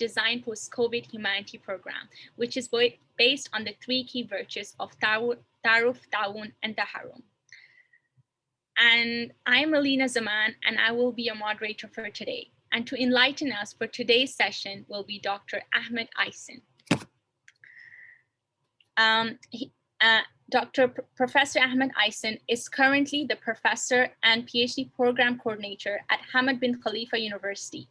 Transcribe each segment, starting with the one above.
Design Post-COVID Humanity Program, which is based on the 3 key virtues of Taruf, Ta'awun, and Taharrum. And I'm Alina Zaman, and I will be a moderator for today. And to enlighten us for today's session will be Dr. Ahmet Aysan. Professor Ahmet Aysan is currently the professor and PhD program coordinator at Hamad bin Khalifa University.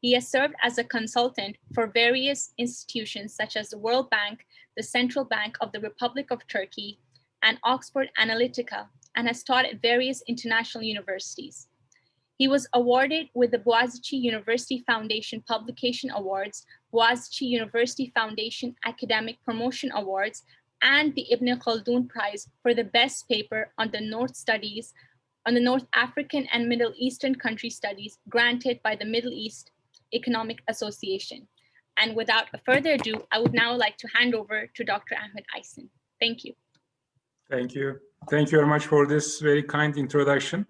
He has served as a consultant for various institutions such as the World Bank, the Central Bank of the Republic of Turkey, and Oxford Analytica, and has taught at various international universities. He was awarded with the Boğaziçi University Foundation Publication Awards, Boğaziçi University Foundation Academic Promotion Awards, and the Ibn Khaldun Prize for the best paper on the North African and Middle Eastern country studies granted by the Middle East Economic Association. And without further ado, I would now like to hand over to Dr. Ahmet Aysan. Thank you. Thank you. Thank you very much for this very kind introduction.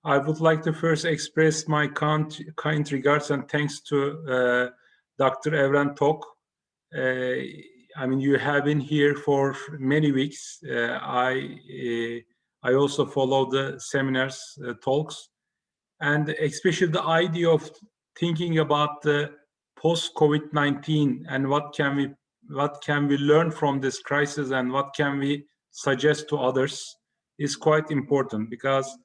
I would like to first express my kind regards and thanks to Dr. Evren Tok. I mean, you have been here for many weeks. I also follow the seminars, talks, and especially the idea of thinking about the post-COVID-19 and what can we learn from this crisis and what can we suggest to others is quite important, because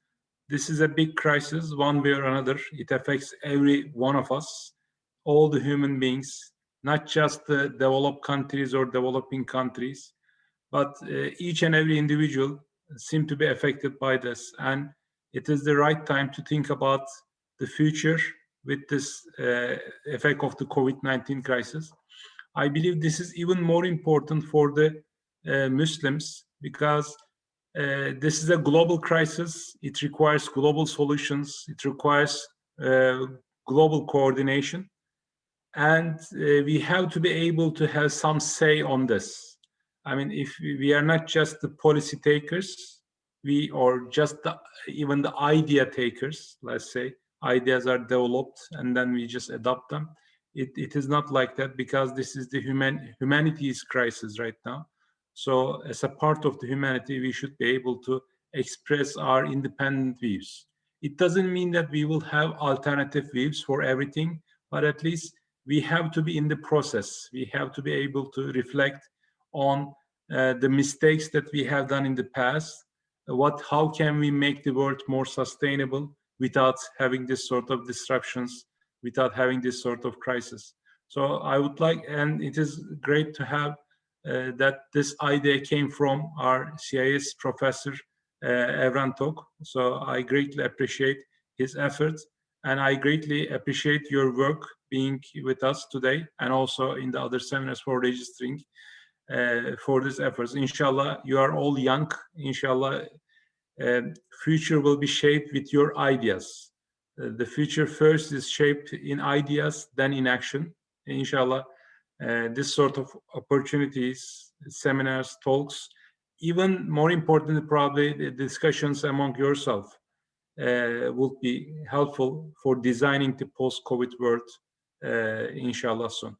this is a big crisis, one way or another. It affects every one of us, all the human beings, not just the developed countries or developing countries, but each and every individual seem to be affected by this. And it is the right time to think about the future with this effect of the COVID-19 crisis. I believe this is even more important for the Muslims, because this is a global crisis. It requires global solutions. It requires global coordination. And we have to be able to have some say on this. I mean, if we are not just the policy takers, or just even the idea takers, let's say, ideas are developed and then we just adopt them. It is not like that, because this is the humanity's crisis right now. So as a part of the humanity, we should be able to express our independent views. It doesn't mean that we will have alternative views for everything, but at least we have to be in the process. We have to be able to reflect on the mistakes that we have done in the past. How can we make the world more sustainable without having this sort of disruptions, without having this sort of crisis? So I would like, and it is great to have that this idea came from our CIS professor, Evren Tok. So I greatly appreciate his efforts, and I greatly appreciate your work being with us today, and also in the other seminars for registering for these efforts. Inshallah, you are all young. Inshallah, future will be shaped with your ideas. The future first is shaped in ideas, then in action. Inshallah, this sort of opportunities, seminars, talks, even more importantly, probably the discussions among yourself would be helpful for designing the post-COVID world, inshallah soon.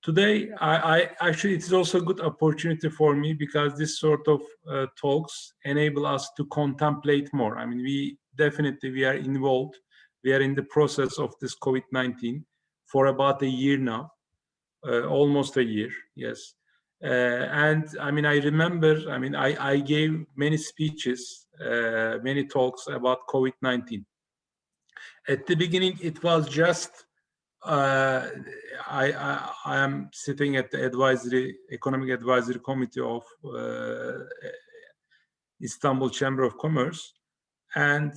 Today, I actually, it is also a good opportunity for me, because this sort of talks enable us to contemplate more. I mean, we are involved. We are in the process of this COVID-19 for about a year now, almost a year, yes. And I mean, I remember, I mean, I gave many speeches, many talks about COVID-19. At the beginning, it was just, I am sitting at the Economic Advisory Committee of Istanbul Chamber of Commerce, and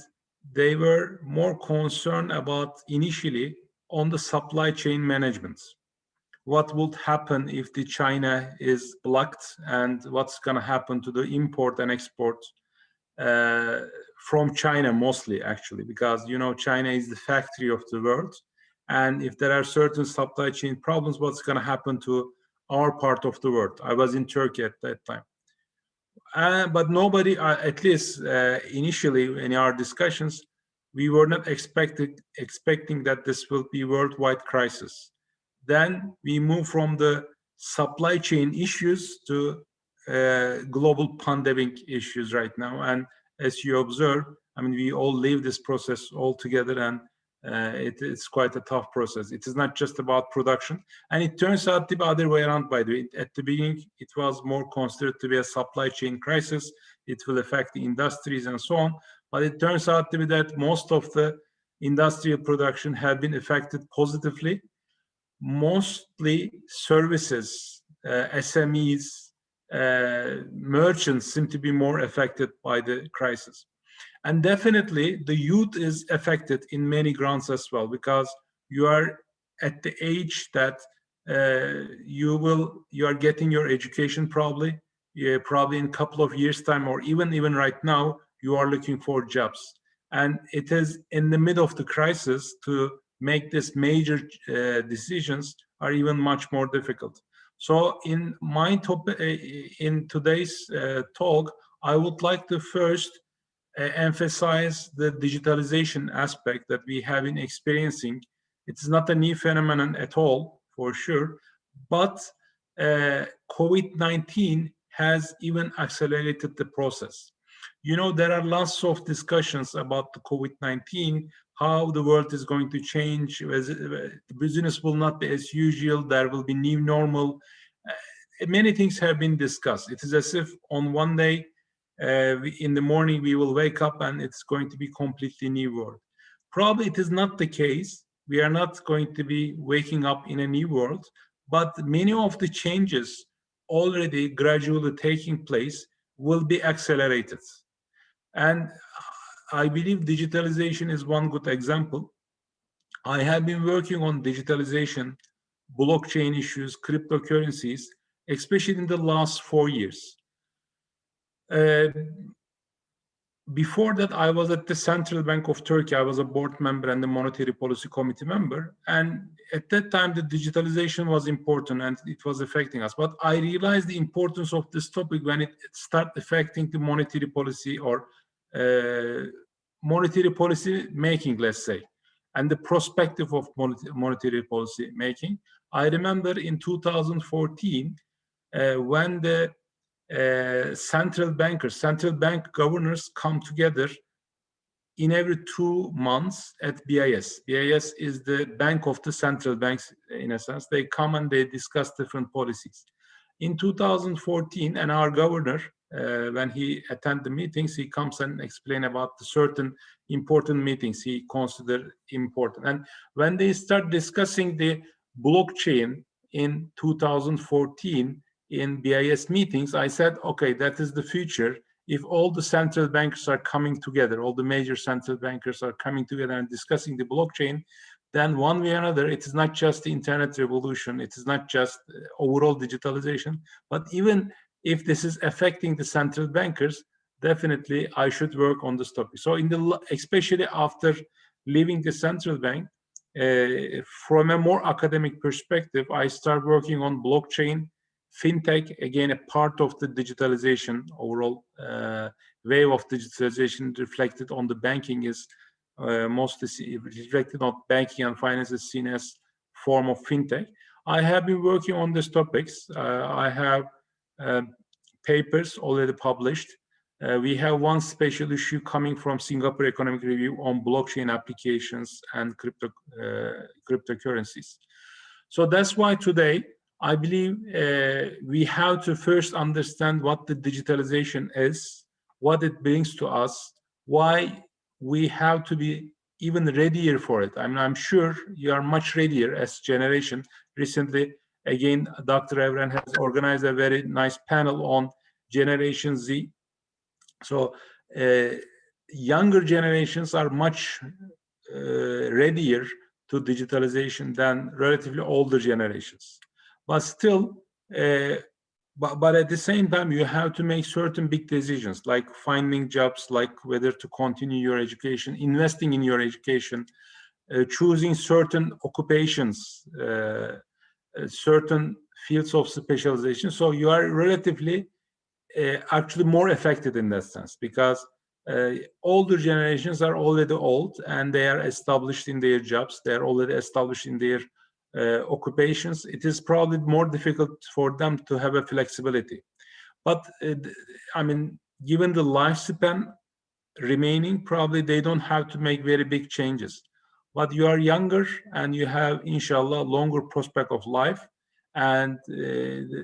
they were more concerned about initially on the supply chain management. What would happen if the China is blocked, and what's going to happen to the import and export from China mostly, actually, because, you know, China is the factory of the world. And if there are certain supply chain problems, what's going to happen to our part of the world? I was in Turkey at that time. But nobody, at least initially in our discussions, we were not expecting that this will be a worldwide crisis. then we move from the supply chain issues to global pandemic issues right now. And as you observe, I mean, we all live this process all together, and it's quite a tough process. It is not just about production. And it turns out the other way around, by the way. At the beginning, it was more considered to be a supply chain crisis. It will affect the industries and so on. But it turns out to be that most of the industrial production have been affected positively. Mostly services, SMEs, merchants seem to be more affected by the crisis. And definitely the youth is affected in many grounds as well, because you are at the age that you are getting your education probably in a couple of years time, or even right now you are looking for jobs. And it is in the middle of the crisis to make this major decisions are even much more difficult. So in my topic, in today's talk, I would like to first emphasize the digitalization aspect that we have been experiencing. It's not a new phenomenon at all, for sure, but COVID-19 has even accelerated the process. You know, there are lots of discussions about the COVID-19, how the world is going to change, the business will not be as usual, there will be new normal. Many things have been discussed. It is as if on one day, in the morning, we will wake up and it's going to be completely new world. Probably it is not the case. We are not going to be waking up in a new world, but many of the changes already gradually taking place will be accelerated. And I believe digitalization is one good example. I have been working on digitalization, blockchain issues, cryptocurrencies, especially in the last 4 years. Before that, I was at the Central Bank of Turkey. I was a board member and the Monetary Policy Committee member. And at that time, the digitalization was important and it was affecting us. But I realized the importance of this topic when it started affecting the monetary policy or monetary policy making, let's say, and the perspective of monetary policy making. I remember in 2014, when the central bank governors come together in every 2 months at BIS. BIS is the bank of the central banks, in a sense. They come and they discuss different policies. In 2014, and our governor, when he attend the meetings, he comes and explain about the certain important meetings he consider important. And when they start discussing the blockchain in 2014, in BIS meetings, I said, okay, that is the future. If all the central bankers are coming together, all the major central bankers are coming together and discussing the blockchain, then one way or another, it is not just the internet revolution, it is not just overall digitalization, but even if this is affecting the central bankers, definitely I should work on this topic. So especially after leaving the central bank, from a more academic perspective, I start working on blockchain, fintech, again, a part of the digitalization, overall wave of digitalization reflected on the banking is mostly reflected on banking and finance is seen as form of fintech. I have been working on these topics. I have papers already published. We have one special issue coming from Singapore Economic Review on blockchain applications and cryptocurrencies. So that's why today, I believe we have to first understand what the digitalization is, what it brings to us, why we have to be even readier for it. I mean, I'm sure you are much readier as generation. Recently, again, Dr. Evren has organized a very nice panel on Generation Z. So younger generations are much readier to digitalization than relatively older generations. But still, but at the same time, you have to make certain big decisions, like finding jobs, like whether to continue your education, investing in your education, choosing certain occupations, certain fields of specialization. So you are relatively actually more affected in that sense, because older generations are already old and they are established in their jobs. They are already established in their occupations, it is probably more difficult for them to have a flexibility. But I mean, given the lifespan remaining, probably they don't have to make very big changes. But you are younger and you have, inshallah, longer prospect of life. And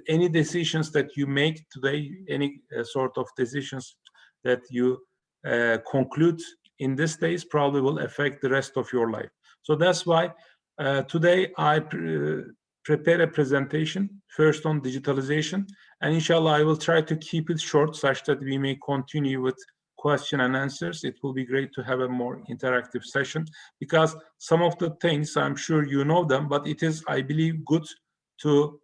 any decisions that you make today, any sort of decisions that you conclude in this days probably will affect the rest of your life. So that's why today I prepare a presentation first on digitalization, and inshallah I will try to keep it short such that we may continue with question and answers. It will be great to have a more interactive session, because some of the things I'm sure you know them, but it is, I believe, good to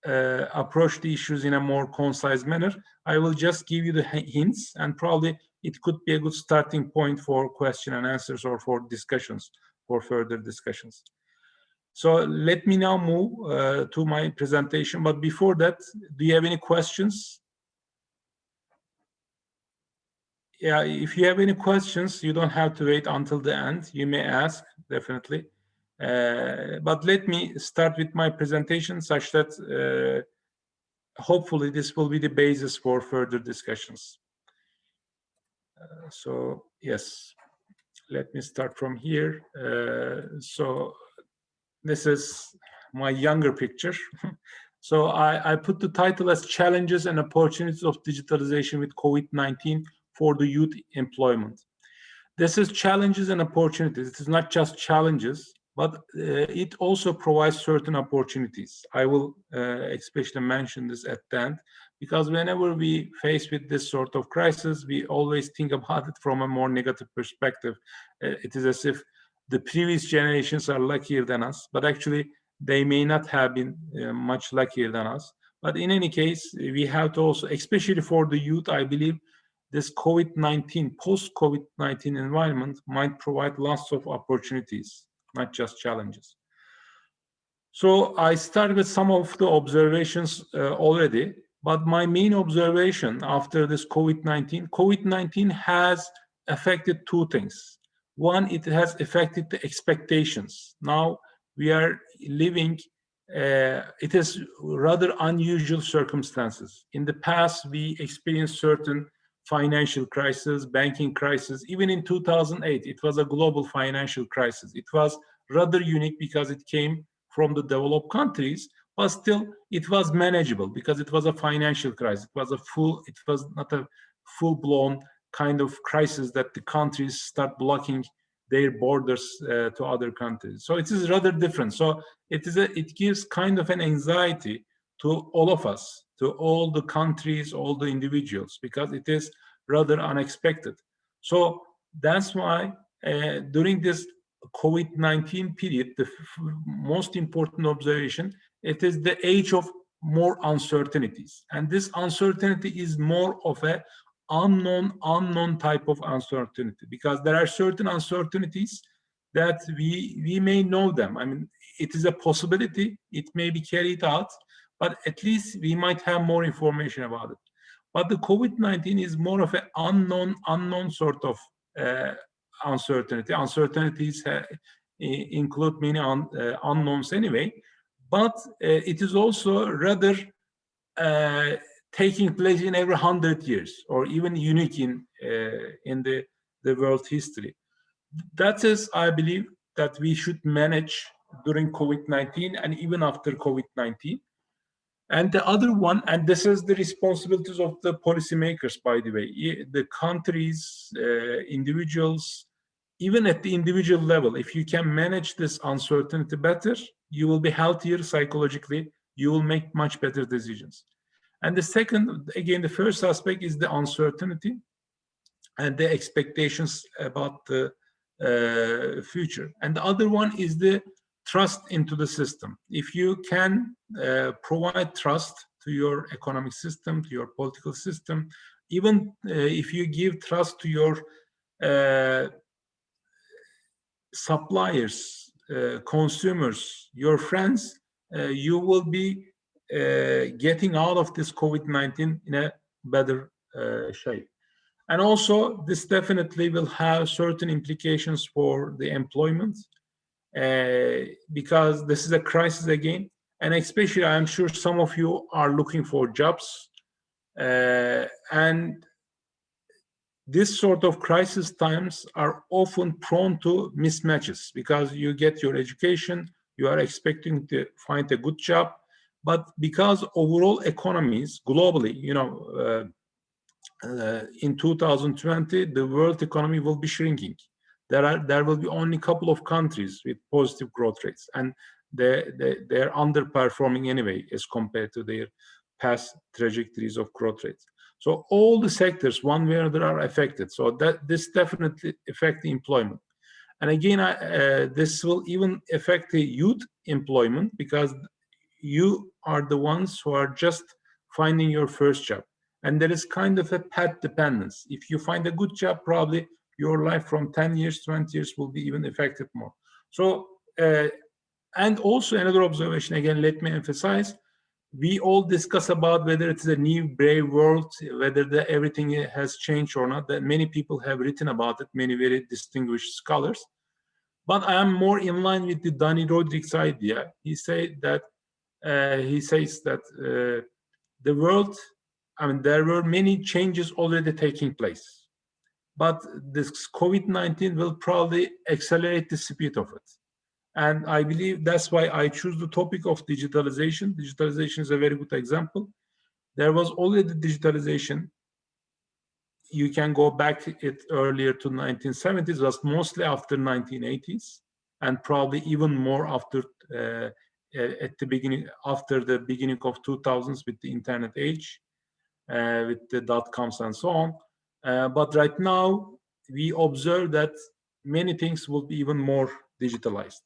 approach the issues in a more concise manner. I will just give you the hints, and probably it could be a good starting point for question and answers or for discussions, for further discussions. So let me now move to my presentation. But before that, do you have any questions? Yeah, if you have any questions, you don't have to wait until the end. You may ask, definitely. But let me start with my presentation such that hopefully this will be the basis for further discussions. So yes, let me start from here. So this is my younger picture. So I put the title as Challenges and Opportunities of Digitalization with COVID-19 for the Youth Employment. This is challenges and opportunities. It is not just challenges, but it also provides certain opportunities. I will especially mention this at the end, because whenever we face with this sort of crisis, we always think about it from a more negative perspective. It is as if the previous generations are luckier than us, but actually they may not have been much luckier than us. But in any case, we have to also, especially for the youth, I believe, this COVID-19, post-COVID-19 environment might provide lots of opportunities, not just challenges. So I started with some of the observations already, but my main observation after this COVID-19 has affected two things. One, it has affected the expectations. Now we are living, it is rather unusual circumstances. In the past, we experienced certain financial crisis, banking crisis. Even in 2008, it was a global financial crisis. It was rather unique because it came from the developed countries, but still it was manageable because it was a financial crisis. It was not a full-blown kind of crisis that the countries start blocking their borders to other countries. So it is rather different. So it gives kind of an anxiety to all of us, to all the countries, all the individuals, because it is rather unexpected. So that's why during this COVID-19 period, the most important observation, it is the age of more uncertainties. And this uncertainty is more of a unknown type of uncertainty, because there are certain uncertainties that we may know them. I mean, it is a possibility, it may be carried out, but at least we might have more information about it. But the COVID-19 is more of an unknown sort of uncertainty. Uncertainties include many unknowns anyway, but it is also rather taking place in every 100 years, or even unique in the world history. That is, I believe, that we should manage during COVID-19 and even after COVID-19. And the other one, and this is the responsibilities of the policymakers, by the way, the countries, individuals, even at the individual level, if you can manage this uncertainty better, you will be healthier psychologically, you will make much better decisions. And the second, again, the first aspect is the uncertainty and the expectations about the future. And the other one is the trust into the system. If you can provide trust to your economic system, to your political system, even if you give trust to your suppliers, consumers, your friends, you will be getting out of this COVID-19 in a better shape. And also, this definitely will have certain implications for the employment. because this is a crisis again. And especially, I'm sure some of you are looking for jobs. And this sort of crisis times are often prone to mismatches because you get your education, you are expecting to find a good job, but because overall economies globally, in 2020, the world economy will be shrinking. There will be only a couple of countries with positive growth rates, and they're underperforming anyway as compared to their past trajectories of growth rates. So all the sectors, one way or another, are affected. So that this definitely affect the employment. And again, this will even affect the youth employment because you are the ones who are just finding your first job. And there is kind of a path dependence. If you find a good job, probably your life from 10 years, 20 years will be even affected more. So, and also another observation, again, let me emphasize, we all discuss about whether it's a new brave world, whether everything has changed or not. That many people have written about it, many very distinguished scholars. But I am more in line with the Danny Rodriguez idea. He says that the world, I mean, there were many changes already taking place, but this COVID-19 will probably accelerate the speed of it. And I believe that's why I choose the topic of digitalization. Digitalization is a very good example. There was already digitalization. You can go back it earlier to 1970s, was mostly after 1980s, and probably even more after at the beginning, after the beginning of 2000s with the internet age, with the dot-coms and so on. But right now, we observe that many things will be even more digitalized.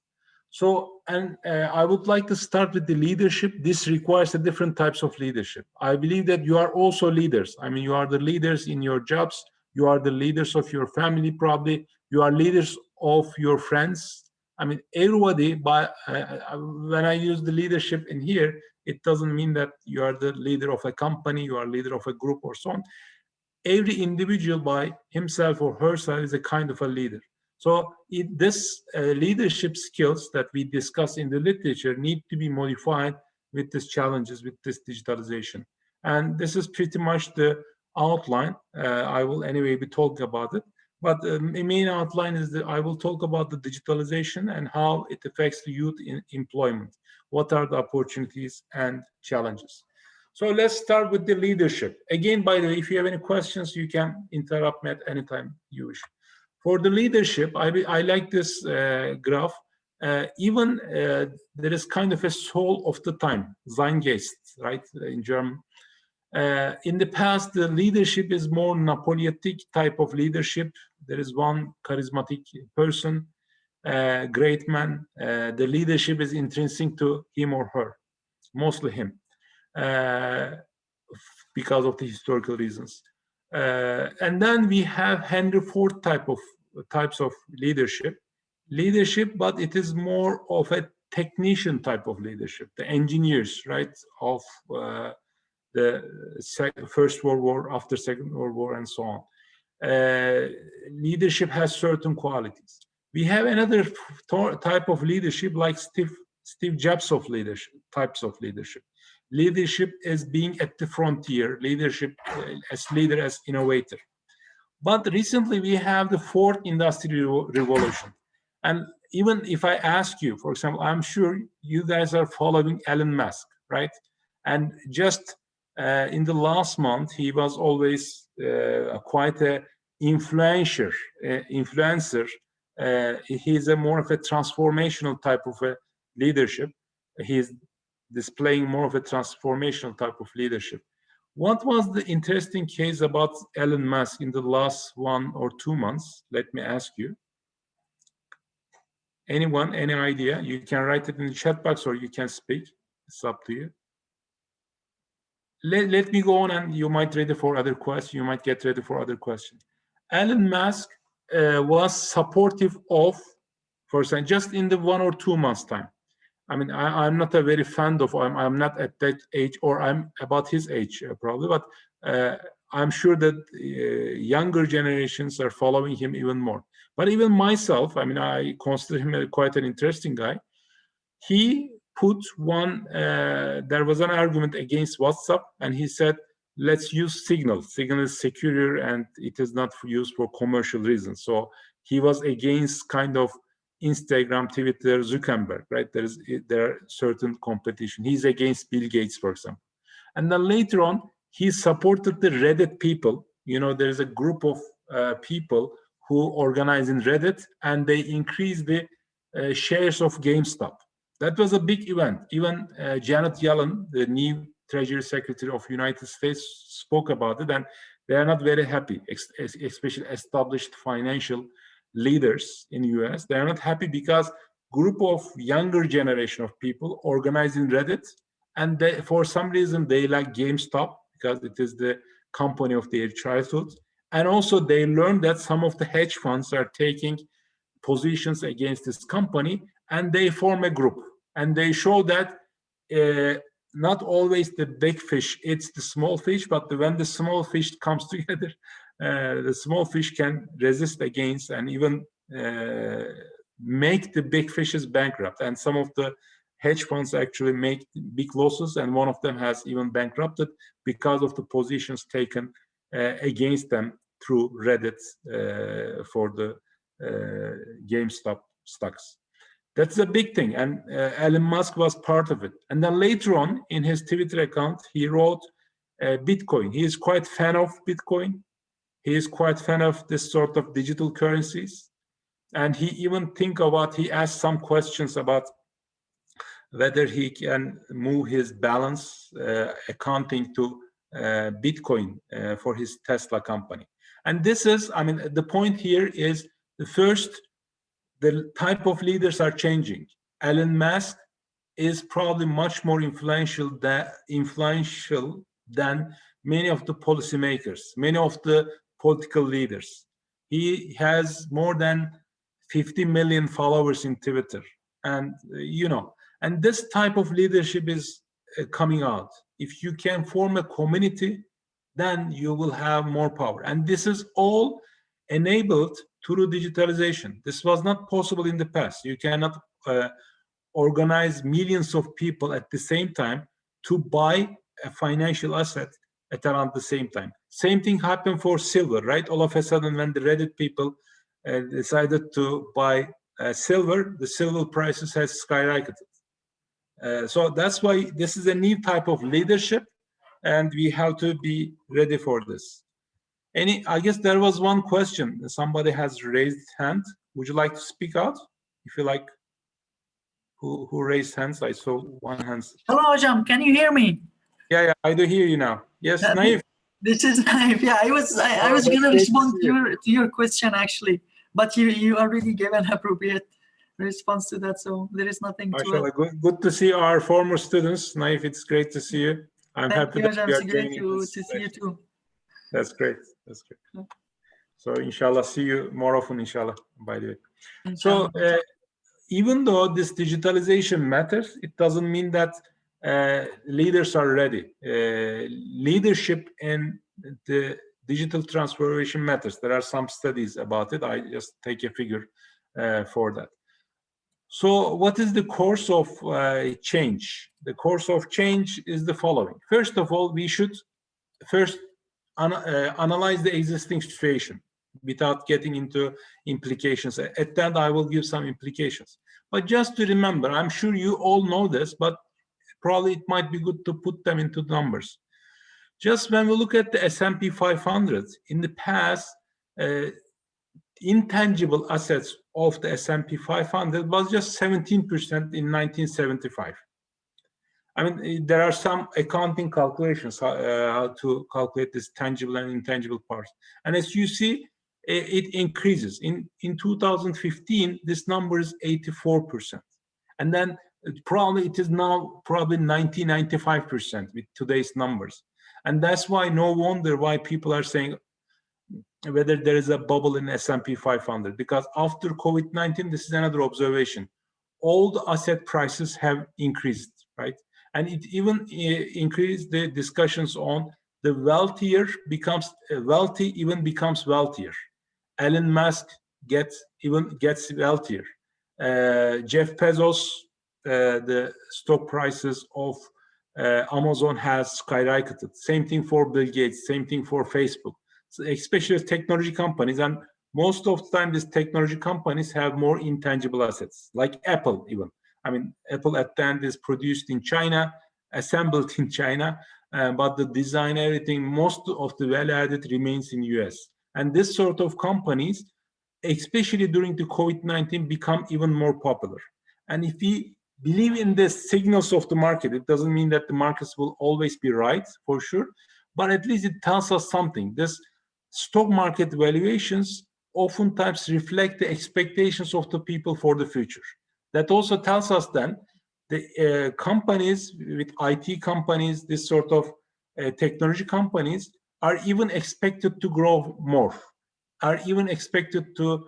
So, and I would like to start with the leadership. This requires a different types of leadership. I believe that you are also leaders. I mean, you are the leaders in your jobs. You are the leaders of your family, probably. You are leaders of your friends. I mean, everybody, when I use the leadership in here, it doesn't mean that you are the leader of a company, you are leader of a group or so on. Every individual by himself or herself is a kind of a leader. So this leadership skills that we discuss in the literature need to be modified with these challenges, with this digitalization. And this is pretty much the outline. I will anyway be talking about it. But the main outline is that I will talk about the digitalization and how it affects the youth in employment. What are the opportunities and challenges? So let's start with the leadership. Again, by the way, if you have any questions, you can interrupt me at any time you wish. For the leadership, I like this graph. There is kind of a soul of the time, Zeitgeist, right, in German. In the past, the leadership is more Napoleonic type of leadership. There is one charismatic person, great man. The leadership is intrinsic to him or her, mostly him, because of the historical reasons. And then we have Henry Ford types of leadership, but it is more of a technician type of leadership, the engineers, right, of the First World War, after Second World War, and so on. Leadership has certain qualities. We have another type of leadership like Steve Jobs of leadership, types of leadership. Leadership is being at the frontier, leadership as leader, as innovator. But recently we have the fourth industrial revolution. And even if I ask you, for example, I'm sure you guys are following Elon Musk, right? And just in the last month, he was always quite an influencer. He's a more of a transformational type of a leadership. He's displaying more of a transformational type of leadership. What was the interesting case about Elon Musk in the last 1 or 2 months? Let me ask you. Anyone, any idea? You can write it in the chat box or you can speak. It's up to you. Let me go on, and you might ready for other questions. You might get ready for other questions. Elon Musk was supportive of, for example, just in the 1 or 2 months time. I mean, I'm not a very fan of, I'm not at that age, or I'm about his age probably, but I'm sure that younger generations are following him even more. But even myself, I mean, I consider him quite an interesting guy. He put one, there was an argument against WhatsApp, and he said, let's use Signal. Signal is secure and it is not used for commercial reasons. So he was against kind of Instagram, Twitter, Zuckerberg, right? There are certain competition. He's against Bill Gates, for example. And then later on, he supported the Reddit people. You know, there's a group of people who organize in Reddit, and they increase the shares of GameStop. That was a big event. Even Janet Yellen, the new Treasury Secretary of United States, spoke about it, and they are not very happy, especially established financial leaders in the US. They are not happy because group of younger generation of people organized in Reddit, and they, for some reason they like GameStop because it is the company of their childhood. And also they learned that some of the hedge funds are taking positions against this company, and they form a group, and they show that not always the big fish, it's the small fish, but when the small fish comes together, the small fish can resist against and even make the big fishes bankrupt. And some of the hedge funds actually make big losses, and one of them has even bankrupted because of the positions taken against them through Reddit for the GameStop stocks. That's a big thing, and Elon Musk was part of it. And then later on, in his Twitter account, he wrote Bitcoin. He is quite fan of Bitcoin. He is quite fan of this sort of digital currencies. And he even he asked some questions about whether he can move his balance accounting to Bitcoin for his Tesla company. And this is, I mean, the point here is the first, the type of leaders are changing. Elon Musk is probably much more influential than many of the policymakers, many of the political leaders. He has more than 50 million followers in Twitter. And, you know, and this type of leadership is coming out. If you can form a community, then you will have more power. And this is all enabled through digitalization. This was not possible in the past. You cannot organize millions of people at the same time to buy a financial asset at around the same time. Same thing happened for silver, right? All of a sudden, when the Reddit people decided to buy silver, the silver prices has skyrocketed. So that's why this is a new type of leadership, and we have to be ready for this. I guess there was one question. Somebody has raised hand. Would you like to speak out? If you like, who raised hands? I saw one hand. Hello, Hocam. Can you hear me? Yeah, I do hear you now. Yes, Naif. This is Naif. Yeah, I was going to respond to your question actually, but you already gave an appropriate response to that, so there is nothing to it. Good to see our former students. Naif, it's great to see you. I'm happy that you are great to see you too. That's great. That's great. So inshallah, see you more often, inshallah, by the way. Inshallah. So even though this digitalization matters, it doesn't mean that leaders are ready. Leadership in the digital transformation matters. There are some studies about it. I just take a figure for that. So what is the course of change? The course of change is the following. First of all, we should first analyze the existing situation without getting into implications. At that, I will give some implications. But just to remember, I'm sure you all know this, but probably it might be good to put them into numbers. Just when we look at the S&P 500, in the past, intangible assets of the S&P 500 was just 17% in 1975. I mean, there are some accounting calculations how to calculate this tangible and intangible parts. And as you see, it increases. In 2015, this number is 84%. And then it is now probably 95% with today's numbers. And that's why no wonder why people are saying whether there is a bubble in S&P 500, because after COVID-19, this is another observation. All the asset prices have increased, right? And it even increased the discussions on the wealthy even becomes wealthier. Elon Musk gets wealthier. Jeff Bezos, the stock prices of Amazon has skyrocketed. Same thing for Bill Gates, same thing for Facebook. So especially technology companies, and most of the time these technology companies have more intangible assets, like Apple even. I mean, Apple at the end is produced in China, assembled in China, but the design, everything, most of the value added remains in US. And this sort of companies, especially during the COVID-19, become even more popular. And if we believe in the signals of the market, it doesn't mean that the markets will always be right, for sure, but at least it tells us something. This stock market valuations oftentimes reflect the expectations of the people for the future. That also tells us then the companies with IT companies, this sort of technology companies, are even expected to grow more, are even expected to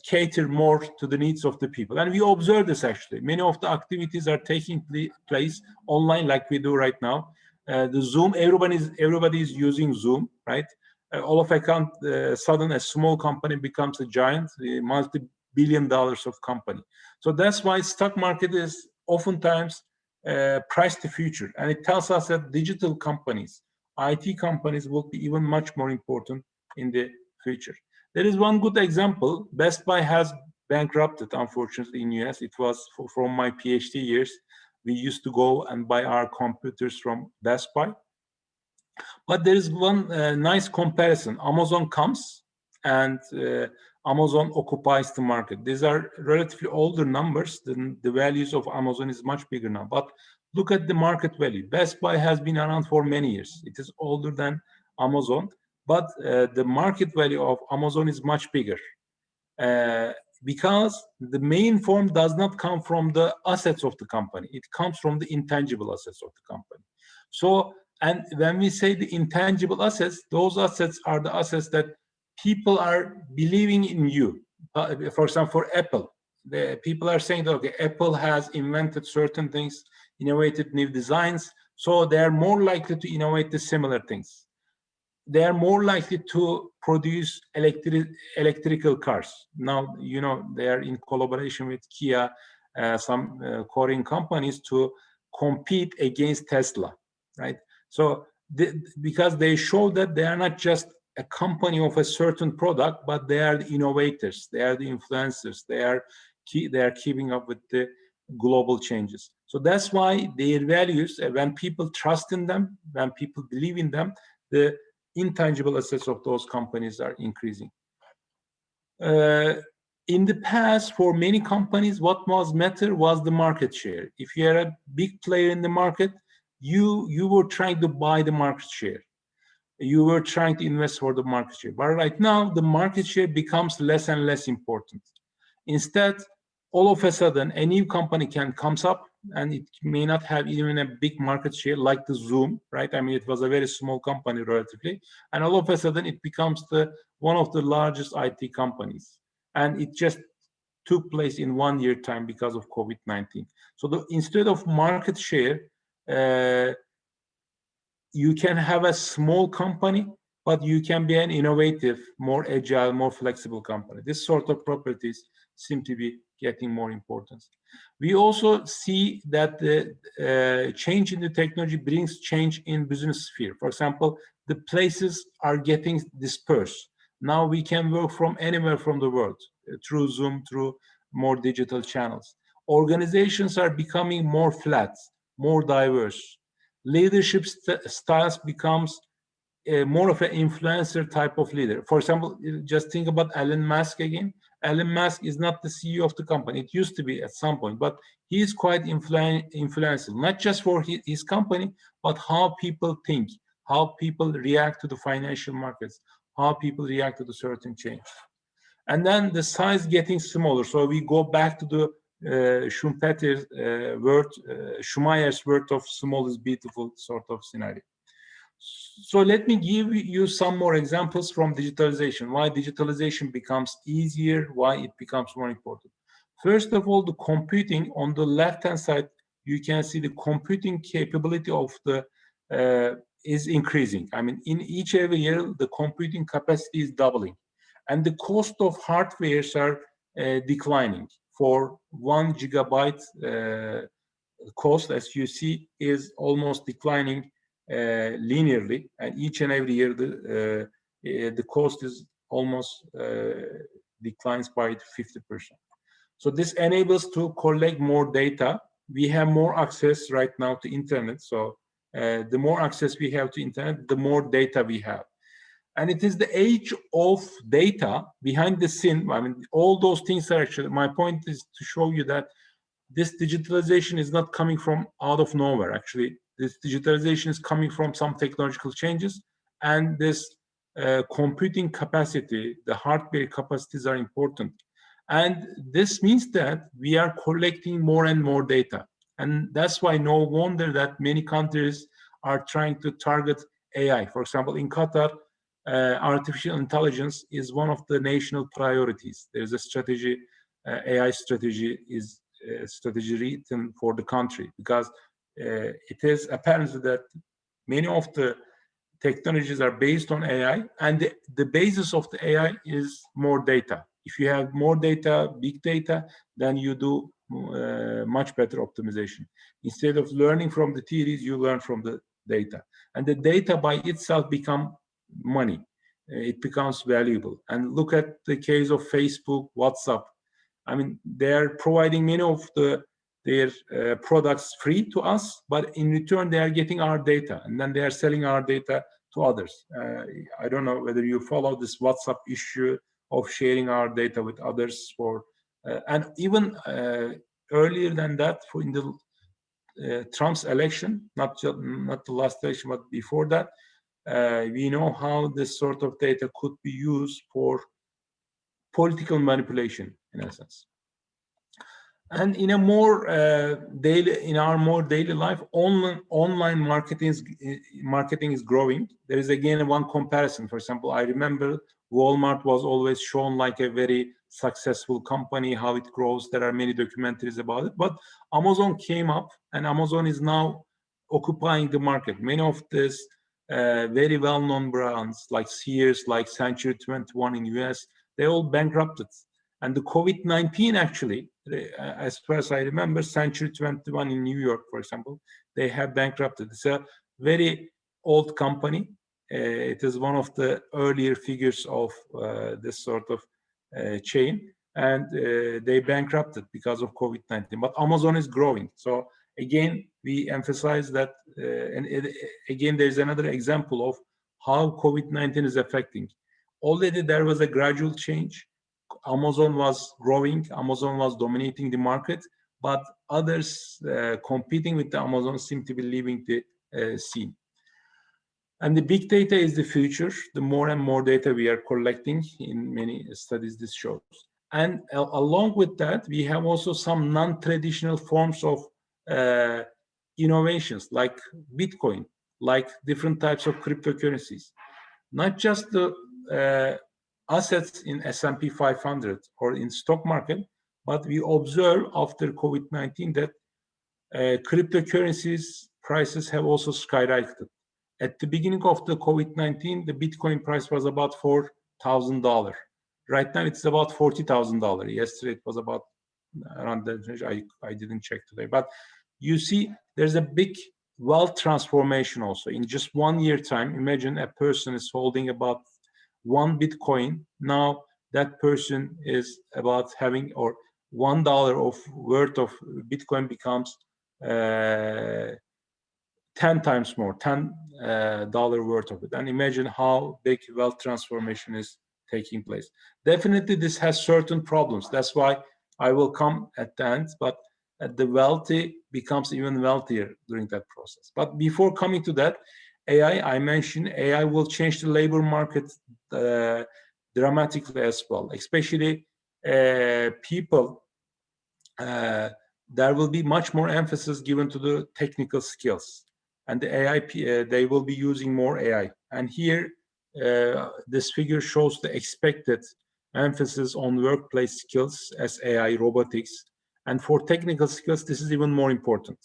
cater more to the needs of the people. And we observe this actually. Many of the activities are taking place online like we do right now. The Zoom, everybody is using Zoom, right? All of a sudden a small company becomes a giant, multi-billion dollars of company. So that's why stock market is oftentimes priced the future. And it tells us that digital companies, IT companies will be even much more important in the future. There is one good example. Best Buy has bankrupted, unfortunately, in US. It was from my PhD years. We used to go and buy our computers from Best Buy. But there is one nice comparison. Amazon comes and Amazon occupies the market. These are relatively older numbers. The values of Amazon is much bigger now. But look at the market value. Best Buy has been around for many years. It is older than Amazon, but the market value of Amazon is much bigger because the main form does not come from the assets of the company. It comes from the intangible assets of the company. So, and when we say the intangible assets, those assets are the assets that people are believing in you. For example, for Apple, the people are saying that, okay, Apple has invented certain things, innovated new designs, so they are more likely to innovate the similar things. They are more likely to produce electrical cars. Now, you know, they are in collaboration with Kia, some Korean companies to compete against Tesla, right? So because they show that they are not just a company of a certain product, but they are the innovators, they are the influencers, they are keeping up with the global changes. So that's why their values, when people trust in them, when people believe in them, the intangible assets of those companies are increasing. In the past, for many companies, what was matter was the market share. If you are a big player in the market, you were trying to buy the market share. You were trying to invest for the market share. But right now, the market share becomes less and less important. Instead, all of a sudden, a new company comes up, and it may not have even a big market share like the Zoom, right? I mean, it was a very small company relatively, and all of a sudden, it becomes one of the largest IT companies, and it just took place in 1 year time because of COVID-19. So instead of market share, you can have a small company, but you can be an innovative, more agile, more flexible company. This sort of properties seem to be getting more importance. We also see that the change in the technology brings change in business sphere. For example, the places are getting dispersed. Now we can work from anywhere from the world through Zoom, through more digital channels. Organizations are becoming more flat, more diverse. Leadership styles becomes more of an influencer type of leader. For example, just think about Elon Musk again. Elon Musk is not the CEO of the company. It used to be at some point, but he is quite influential, not just for his company, but how people think, how people react to the financial markets, how people react to the certain change. And then the size getting smaller. So we go back to the Schumpeter's word, Schumeyer's word of small is beautiful sort of scenario. So let me give you some more examples from digitalization, why digitalization becomes easier, why it becomes more important. First of all, the computing on the left-hand side, you can see the computing capability of the is increasing. I mean, in every year, the computing capacity is doubling. And the cost of hardwares are declining. For 1 gigabyte cost, as you see, is almost declining linearly, and each and every year the cost is almost declines by 50%. So this enables to collect more data. We have more access right now to internet. So the more access we have to internet, the more data we have. And it is the age of data behind the scene. I mean, all those things are actually, my point is to show you that this digitalization is not coming from out of nowhere. Actually, this digitalization is coming from some technological changes, and this computing capacity, the hardware capacities are important. And this means that we are collecting more and more data. And that's why no wonder that many countries are trying to target AI. For example, in Qatar, artificial intelligence is one of the national priorities. There's a strategy, AI strategy is a strategy written for the country, because it is apparent that many of the technologies are based on AI, and the basis of the AI is more data. If you have more data, big data, then you do much better optimization. Instead of learning from the theories, you learn from the data. And the data by itself becomes money. It becomes valuable. And look at the case of Facebook, WhatsApp. I mean, they're providing many of their products free to us, but in return, they are getting our data, and then they are selling our data to others. I don't know whether you follow this WhatsApp issue of sharing our data with others for, and even earlier than that, for in the Trump's election, not the last election, but before that, we know how this sort of data could be used for political manipulation, in essence. And in a more in our more daily life, online marketing is growing. There is again one comparison. For example, I remember Walmart was always shown like a very successful company, how it grows. There are many documentaries about it. But Amazon came up, and Amazon is now occupying the market. Many of these very well-known brands like Sears, like Century 21 in US, they all bankrupted. And the COVID-19 actually, as far as I remember, Century 21 in New York, for example, they have bankrupted. It's a very old company. It is one of the earlier figures of this sort of chain, and they bankrupted because of COVID-19. But Amazon is growing. So again, we emphasize that, and again, there's another example of how COVID-19 is affecting. Already there was a gradual change. Amazon was growing, Amazon was dominating the market, but others competing with the Amazon seem to be leaving the scene. And the big data is the future. The more and more data we are collecting, in many studies this shows. And along with that, we have also some non-traditional forms of innovations like Bitcoin, like different types of cryptocurrencies. Not just the assets in S&P 500 or in stock market, but we observe after COVID-19 that cryptocurrencies prices have also skyrocketed. At the beginning of the COVID-19, the Bitcoin price was about $4,000. Right now, it's about $40,000. Yesterday, it was about around that. I didn't check today, but you see, there's a big wealth transformation also. In just 1 year time, imagine a person is holding about 1 Bitcoin. Now that person is about having, or $1 of worth of Bitcoin becomes 10 times more, $10 worth of it. And imagine how big wealth transformation is taking place. Definitely this has certain problems. That's why I will come at the end, but the wealthy becomes even wealthier during that process. But before coming to that, AI, I mentioned AI will change the labor market dramatically as well, especially people. There will be much more emphasis given to the technical skills, and the AI, they will be using more AI. And here, this figure shows the expected emphasis on workplace skills as AI, robotics, and for technical skills, this is even more important.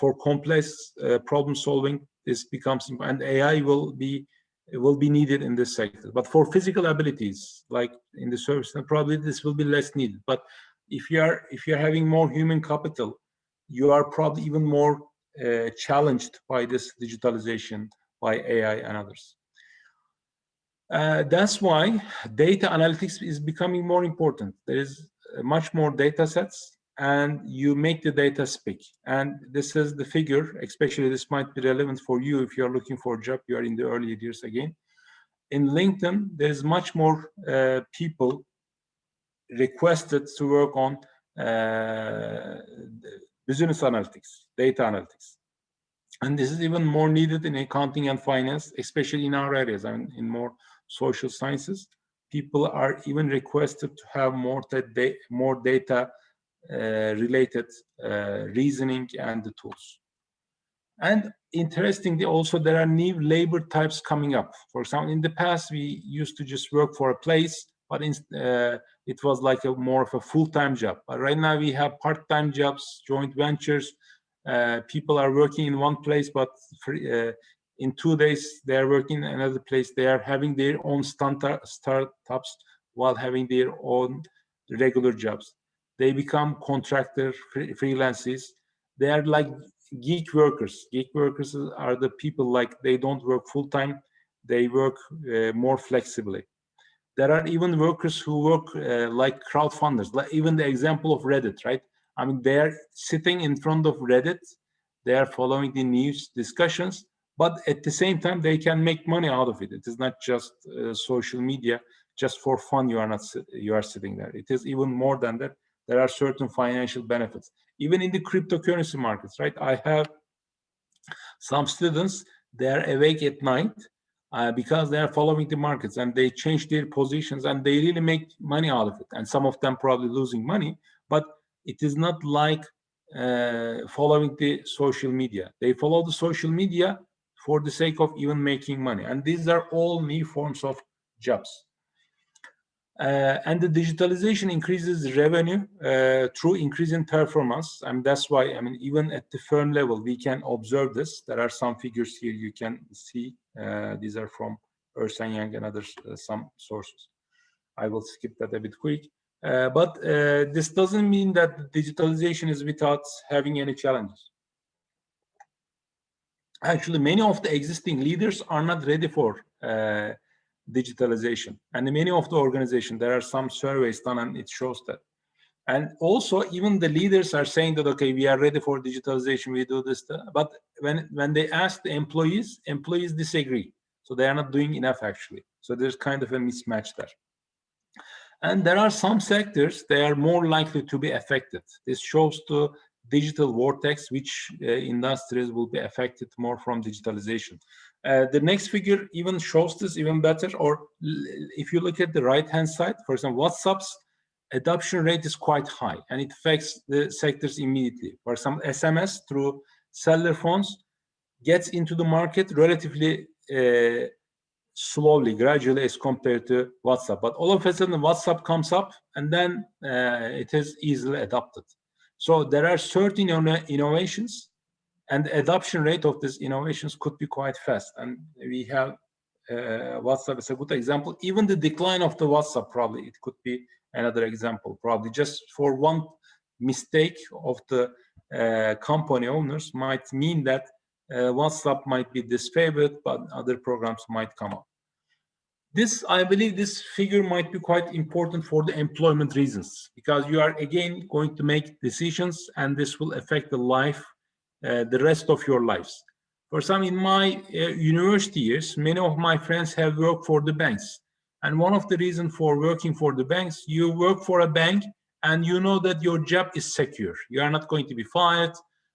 For complex problem solving, this becomes, and AI will be will be needed in this sector. But for physical abilities, like in the service, then probably this will be less needed. But if you're having more human capital, you are probably even more challenged by this digitalization, by AI and others. That's why data analytics is becoming more important. There is much more data sets, and you make the data speak. And this is the figure, especially this might be relevant for you if you're looking for a job, you are in the early years again. In LinkedIn, there's much more people requested to work on business analytics, data analytics. And this is even more needed in accounting and finance, especially in our areas. I mean, in more social sciences, people are even requested to have more data related reasoning and the tools. And interestingly, also there are new labor types coming up. For example, in the past, we used to just work for a place, but it was like more of a full-time job. But right now we have part-time jobs, joint ventures. People are working in one place, but in 2 days they are working in another place. They are having their own startups while having their own regular jobs. They become contractor freelancers. They are like gig workers. Gig workers are the people like they don't work full time. They work more flexibly. There are even workers who work like crowdfunders, like even the example of Reddit, right? I mean, they are sitting in front of Reddit. They are following the news discussions, but at the same time, they can make money out of it. It is not just social media, just for fun. You are sitting there. It is even more than that. There are certain financial benefits, even in the cryptocurrency markets, right? I have some students, they are awake at night because they are following the markets and they change their positions and they really make money out of it. And some of them probably losing money, but it is not like following the social media. They follow the social media for the sake of even making money. And these are all new forms of jobs. And the digitalization increases revenue through increasing performance. And that's why, I mean, even at the firm level, we can observe this. There are some figures here you can see. These are from Ersan Yang and others, some sources. I will skip that a bit quick. But this doesn't mean that digitalization is without having any challenges. Actually, many of the existing leaders are not ready for digitalization. And in many of the organizations, there are some surveys done and it shows that. And also, even the leaders are saying that, okay, we are ready for digitalization, we do this. But when they ask the employees disagree. So they are not doing enough, actually. So there's kind of a mismatch there. And there are some sectors, they are more likely to be affected. This shows the digital vortex, which industries will be affected more from digitalization. The next figure even shows this even better, or if you look at the right-hand side, for example, WhatsApp's adoption rate is quite high, and it affects the sectors immediately. For example, SMS through cellular phones gets into the market relatively slowly, gradually as compared to WhatsApp. But all of a sudden, WhatsApp comes up, and then it is easily adopted. So there are certain innovations, and the adoption rate of these innovations could be quite fast. And we have WhatsApp is a good example. Even the decline of the WhatsApp, probably it could be another example. Probably just for one mistake of the company owners might mean that WhatsApp might be disfavored, but other programs might come up. This, I believe, this figure might be quite important for the employment reasons, because you are again going to make decisions, and this will affect the life, the rest of your lives. For some, in my university years, many of my friends have worked for the banks. And one of the reasons for working for the banks, you work for a bank and you know that your job is secure. You are not going to be fired.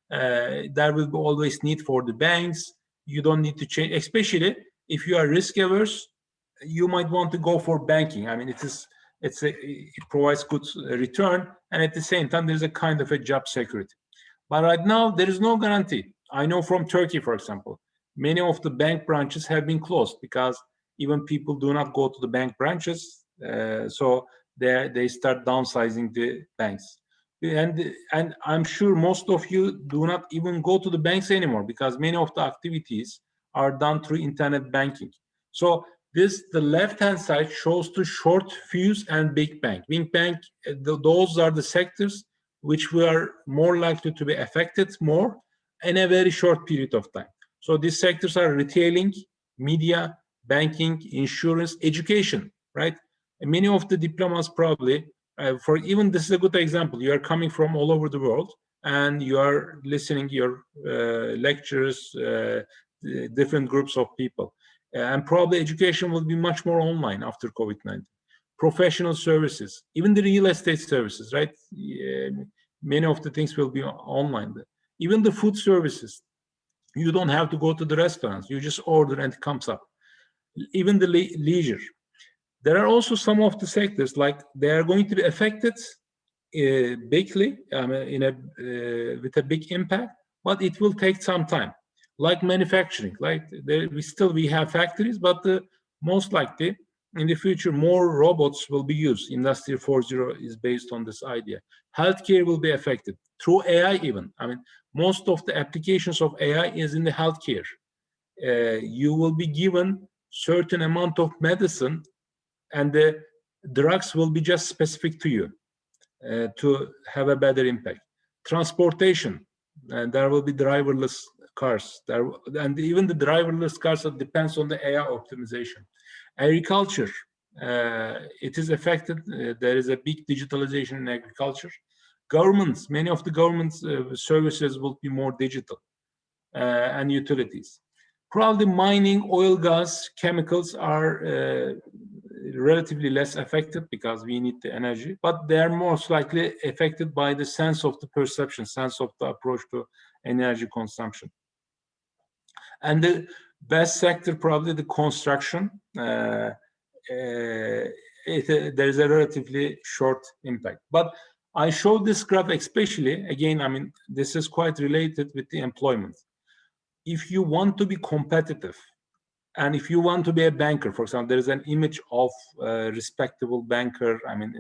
There will be always need for the banks. You don't need to change, especially if you are risk averse. You might want to go for banking. I mean, it provides good return, and at the same time, there's a kind of a job security. But right now, there is no guarantee. I know from Turkey, for example, many of the bank branches have been closed because even people do not go to the bank branches, so they start downsizing the banks. And I'm sure most of you do not even go to the banks anymore because many of the activities are done through internet banking. So the left-hand side shows the short fuse and big bang. Big bang, those are the sectors which were more likely to be affected more in a very short period of time. So these sectors are retailing, media, banking, insurance, education, right? And many of the diplomas probably, for even this is a good example, you are coming from all over the world and you are listening your lectures, different groups of people. And probably education will be much more online after COVID-19. Professional services, even the real estate services, right? Many of the things will be online. Even the food services, you don't have to go to the restaurants. You just order and it comes up. Even the leisure. There are also some of the sectors like they are going to be affected bigly, with a big impact, but it will take some time. Like manufacturing, like we have factories, but most likely in the future more robots will be used. Industry 4.0 is based on this idea. Healthcare will be affected through AI even. I mean, most of the applications of AI is in the healthcare. You will be given certain amount of medicine and the drugs will be just specific to you to have a better impact. Transportation, and there will be driverless cars, and even the driverless cars depends on the AI optimization. Agriculture, it is affected. There is a big digitalization in agriculture. Governments, many of the government's services will be more digital, and utilities. Probably mining, oil, gas, chemicals are relatively less affected because we need the energy, but they are most likely affected by the sense of the perception, sense of the approach to energy consumption. And the best sector, probably the construction, there is a relatively short impact. But I showed this graph especially, again, I mean, this is quite related with the employment. If you want to be competitive, and if you want to be a banker, for example, there is an image of a respectable banker. I mean,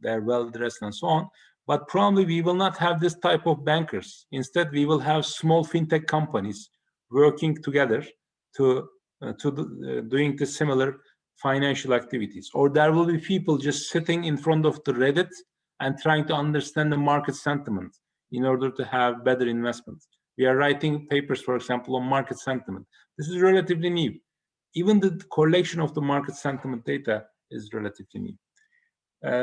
they're well dressed and so on. But probably we will not have this type of bankers. Instead, we will have small fintech companies working together to doing the similar financial activities. Or there will be people just sitting in front of the Reddit and trying to understand the market sentiment in order to have better investments. We are writing papers, for example, on market sentiment. This is relatively new. Even the collection of the market sentiment data is relatively new.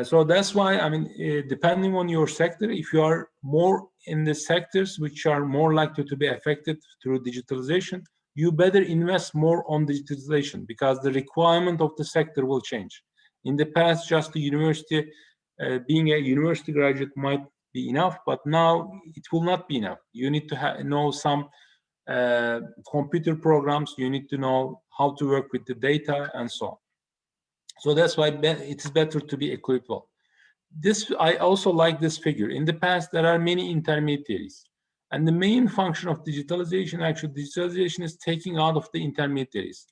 So that's why, I mean, depending on your sector, if you are more in the sectors which are more likely to be affected through digitalization, you better invest more on digitalization because the requirement of the sector will change. In the past, just the university, being a university graduate might be enough, but now it will not be enough. You need to know some computer programs, you need to know how to work with the data and so on. So that's why it is better to be equipped well. I also like this figure. In the past, there are many intermediaries. And the main function of digitalization, actually, digitalization is taking out of the intermediaries.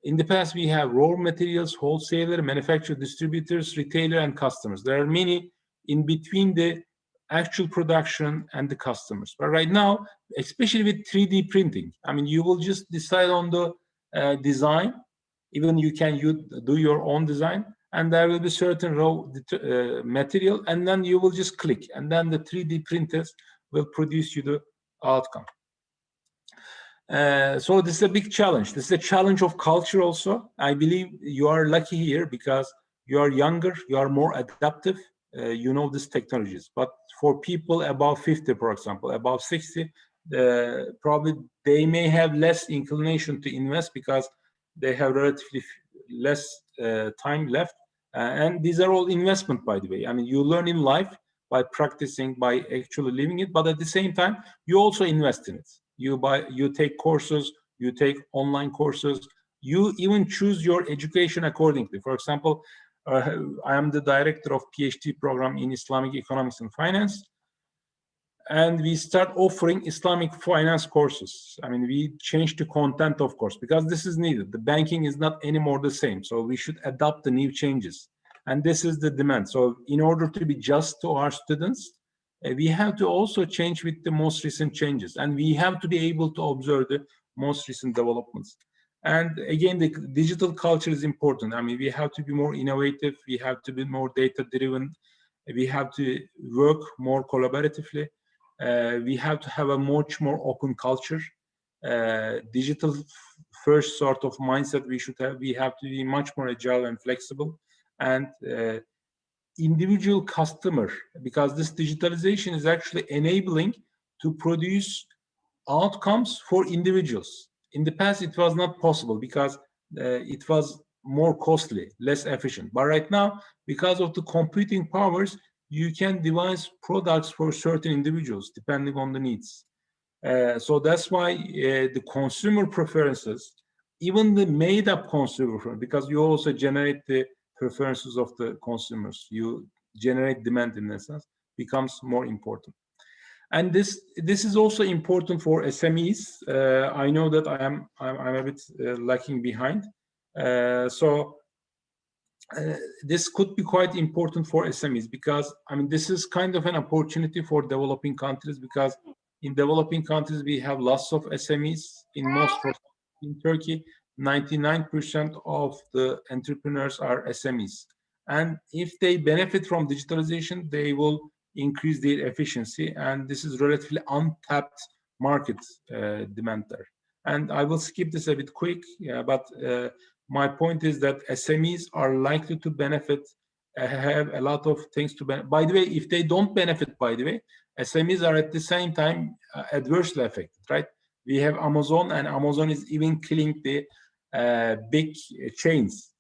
In the past, we have raw materials, wholesaler, manufacturer, distributors, retailer, and customers. There are many in between the actual production and the customers. But right now, especially with 3D printing, I mean, you will just decide on the design. Even you can do your own design, and there will be certain raw material, and then you will just click, and then the 3D printers will produce you the outcome. So this is a big challenge. This is a challenge of culture also. I believe you are lucky here because you are younger, you are more adaptive, you know these technologies. But for people above 50, for example, above 60, probably they may have less inclination to invest because they have relatively less time left. And these are all investment, by the way. I mean, you learn in life by practicing, by actually living it, but at the same time, you also invest in it. You take courses, you take online courses, you even choose your education accordingly. For example, I am the director of PhD program in Islamic Economics and Finance. And we start offering Islamic finance courses. I mean, we change the content, of course, because this is needed. The banking is not anymore the same. So we should adapt the new changes. And this is the demand. So in order to be just to our students, we have to also change with the most recent changes. And we have to be able to observe the most recent developments. And again, the digital culture is important. I mean, we have to be more innovative. We have to be more data-driven. We have to work more collaboratively. We have to have a much more open culture. Digital first sort of mindset we should have. We have to be much more agile and flexible. And individual customer, because this digitalization is actually enabling to produce outcomes for individuals. In the past, it was not possible because it was more costly, less efficient. But right now, because of the computing powers, you can devise products for certain individuals depending on the needs. So that's why the consumer preferences, even the made-up consumer, because you also generate the preferences of the consumers, you generate demand in essence, becomes more important. And this is also important for SMEs. I know that I'm a bit lacking behind. This could be quite important for SMEs because, I mean, this is kind of an opportunity for developing countries, because in developing countries, we have lots of SMEs. In Turkey, 99% of the entrepreneurs are SMEs. And if they benefit from digitalization, they will increase their efficiency. And this is relatively untapped market demand there. And I will skip this a bit quick, but my point is that SMEs are likely to benefit, have a lot of things to benefit. By the way, if they don't benefit, by the way, SMEs are at the same time adversely affected, right? We have Amazon, and Amazon is even killing the big chains.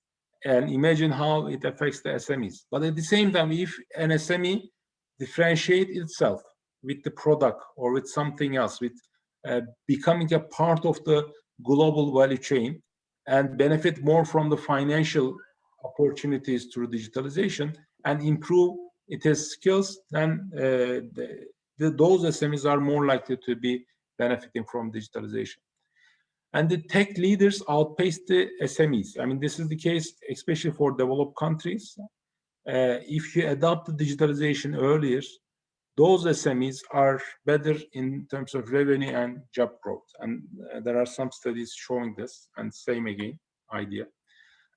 And imagine how it affects the SMEs. But at the same time, if an SME differentiate itself with the product or with something else, with becoming a part of the global value chain and benefit more from the financial opportunities through digitalization and improve its skills, then those SMEs are more likely to be benefiting from digitalization. And the tech leaders outpace the SMEs. I mean, this is the case, especially for developed countries. If you adopt the digitalization earlier, those SMEs are better in terms of revenue and job growth. And there are some studies showing this, and same again, idea.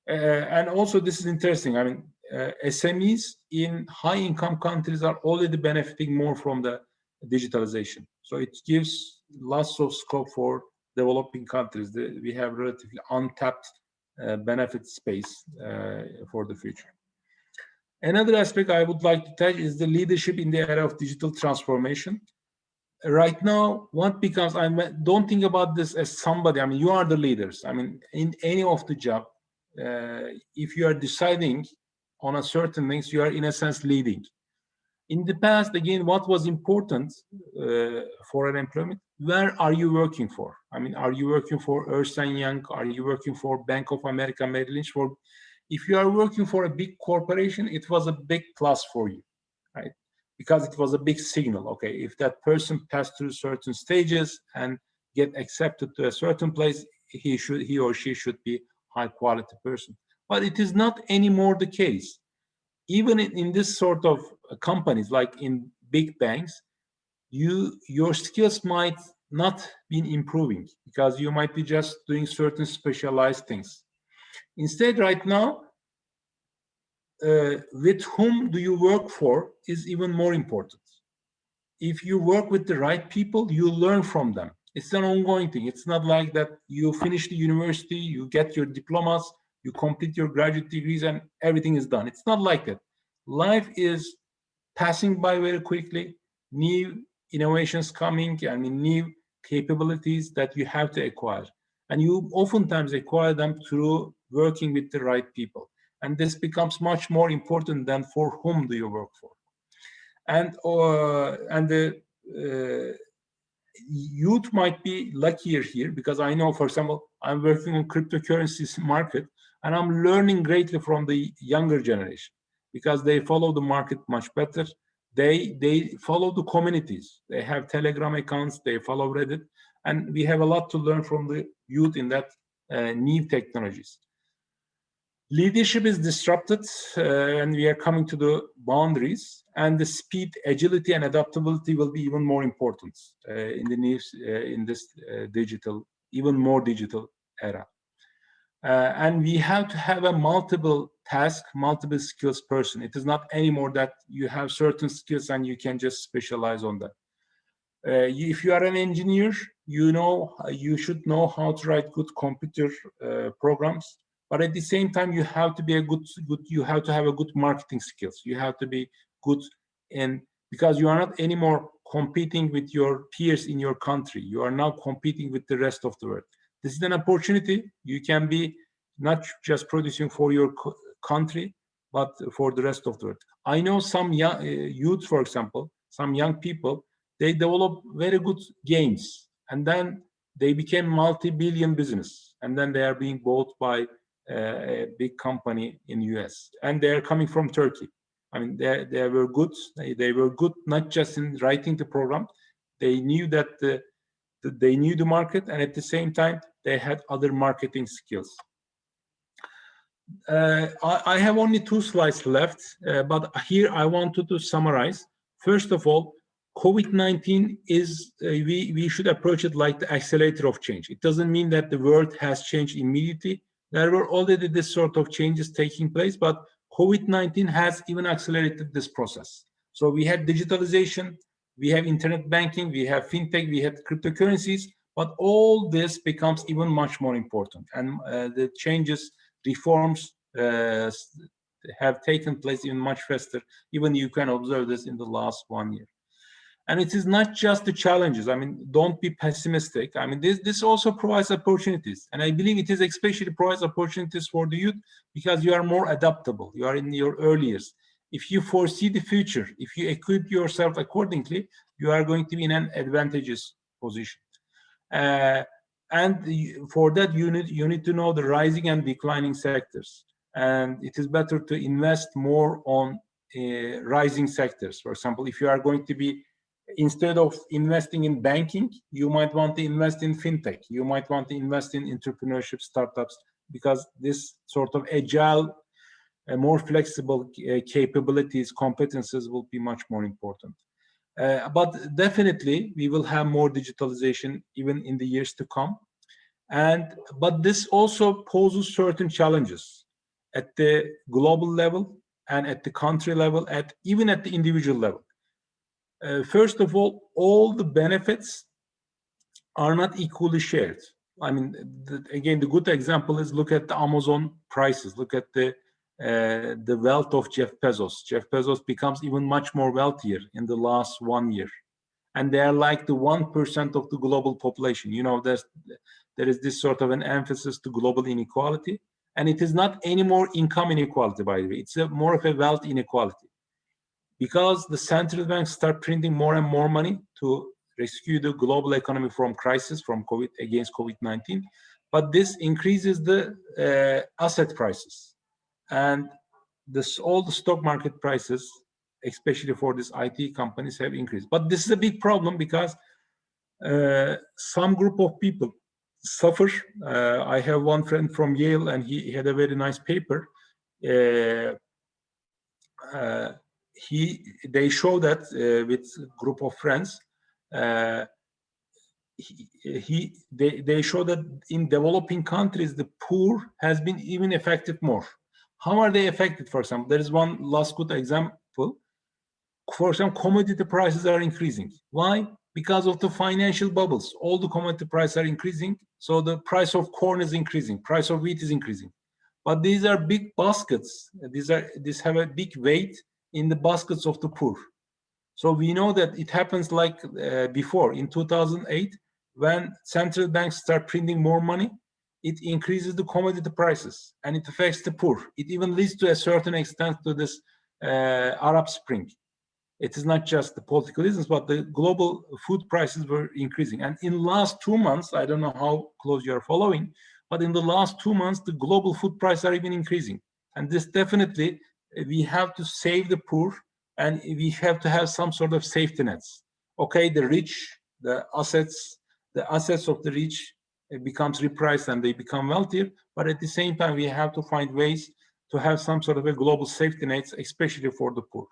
And also this is interesting. I mean, SMEs in high income countries are already benefiting more from the digitalization. So it gives lots of scope for developing countries. We have relatively untapped benefit space for the future. Another aspect I would like to touch is the leadership in the area of digital transformation. Right now, what becomes, don't think about this as somebody, I mean, you are the leaders. I mean, in any of the job, if you are deciding on a certain things, you are in a sense leading. In the past, again, what was important for an employment? Where are you working for? I mean, are you working for Ernst & Young? Are you working for Bank of America, Merrill Lynch? If you are working for a big corporation, it was a big plus for you, right? Because it was a big signal. Okay, if that person passed through certain stages and get accepted to a certain place, he or she should be high quality person. But it is not anymore the case. Even in this sort of companies, like in big banks, your skills might not be improving because you might be just doing certain specialized things. Instead, right now, with whom do you work for is even more important. If you work with the right people, you learn from them. It's an ongoing thing. It's not like that you finish the university, you get your diplomas, you complete your graduate degrees, and everything is done. It's not like that. Life is passing by very quickly, new innovations coming, and new capabilities that you have to acquire. And you oftentimes acquire them through working with the right people. And this becomes much more important than for whom do you work for. And the youth might be luckier here, because I know, for example, I'm working on cryptocurrencies market, and I'm learning greatly from the younger generation because they follow the market much better. They follow the communities. They have Telegram accounts, they follow Reddit, and we have a lot to learn from the youth in that new technologies. Leadership is disrupted, and we are coming to the boundaries, and the speed, agility, and adaptability will be even more important in this digital, even more digital era. And we have to have a multiple task, multiple skills person. It is not anymore that you have certain skills and you can just specialize on that. If you are an engineer, you should know how to write good computer programs. But at the same time, you have to be you have to have a good marketing skills. You have to be good because you are not anymore competing with your peers in your country. You are now competing with the rest of the world. This is an opportunity. You can be not just producing for your country, but for the rest of the world. I know some young youth, for example, some young people, they develop very good games, and then they became multi-billion business, and then they are being bought by a big company in US, and they are coming from Turkey. I mean, they were good. They were good not just in writing the program. They knew that they knew the market, and at the same time, they had other marketing skills. I have only 2 slides left, but here I wanted to summarize. First of all, COVID-19 is, we should approach it like the accelerator of change. It doesn't mean that the world has changed immediately. There were already this sort of changes taking place, but COVID-19 has even accelerated this process. So we had digitalization, we have internet banking, we have fintech, we have cryptocurrencies, but all this becomes even much more important. And the changes, reforms have taken place even much faster. Even you can observe this in the last 1 year. And it is not just the challenges. I mean, don't be pessimistic. I mean, this also provides opportunities. And I believe it is especially provides opportunities for the youth because you are more adaptable. You are in your early years. If you foresee the future, if you equip yourself accordingly, you are going to be in an advantageous position. And for that, you need to know the rising and declining sectors. And it is better to invest more on rising sectors. For example, if you are going to be, instead of investing in banking, you might want to invest in fintech. You might want to invest in entrepreneurship startups, because this sort of agile, more flexible capabilities, competences will be much more important. But definitely, we will have more digitalization even in the years to come. But this also poses certain challenges at the global level and at the country level, even at the individual level. First of all the benefits are not equally shared. I mean, again, the good example is look at the Amazon prices. Look at the wealth of Jeff Bezos. Jeff Bezos becomes even much more wealthier in the last 1 year. And they are like the 1% of the global population. You know, there is this sort of an emphasis to global inequality. And it is not anymore income inequality, by the way. It's more of a wealth inequality. Because the central banks start printing more and more money to rescue the global economy from crisis, from against COVID-19. But this increases the asset prices. And all the stock market prices, especially for these IT companies, have increased. But this is a big problem because some group of people suffer. I have one friend from Yale, and he had a very nice paper. They show that with a group of friends, they show that in developing countries, the poor has been even affected more. How are they affected? For example, there is one last good example. For example, commodity prices are increasing. Why? Because of the financial bubbles. All the commodity prices are increasing. So the price of corn is increasing, price of wheat is increasing. But these are big baskets. These have a big weight in the baskets of the poor. So we know that it happens like before. In 2008, when central banks start printing more money, it increases the commodity prices and it affects the poor. It even leads to a certain extent to this Arab Spring. It is not just the political reasons, but the global food prices were increasing. And in the last 2 months, I don't know how close you are following, but in the last 2 months, the global food prices are even increasing. And this definitely, we have to save the poor, and we have to have some sort of safety nets. Okay, the rich, the assets of the rich becomes repriced and they become wealthier, but at the same time, we have to find ways to have some sort of a global safety nets, especially for the poor.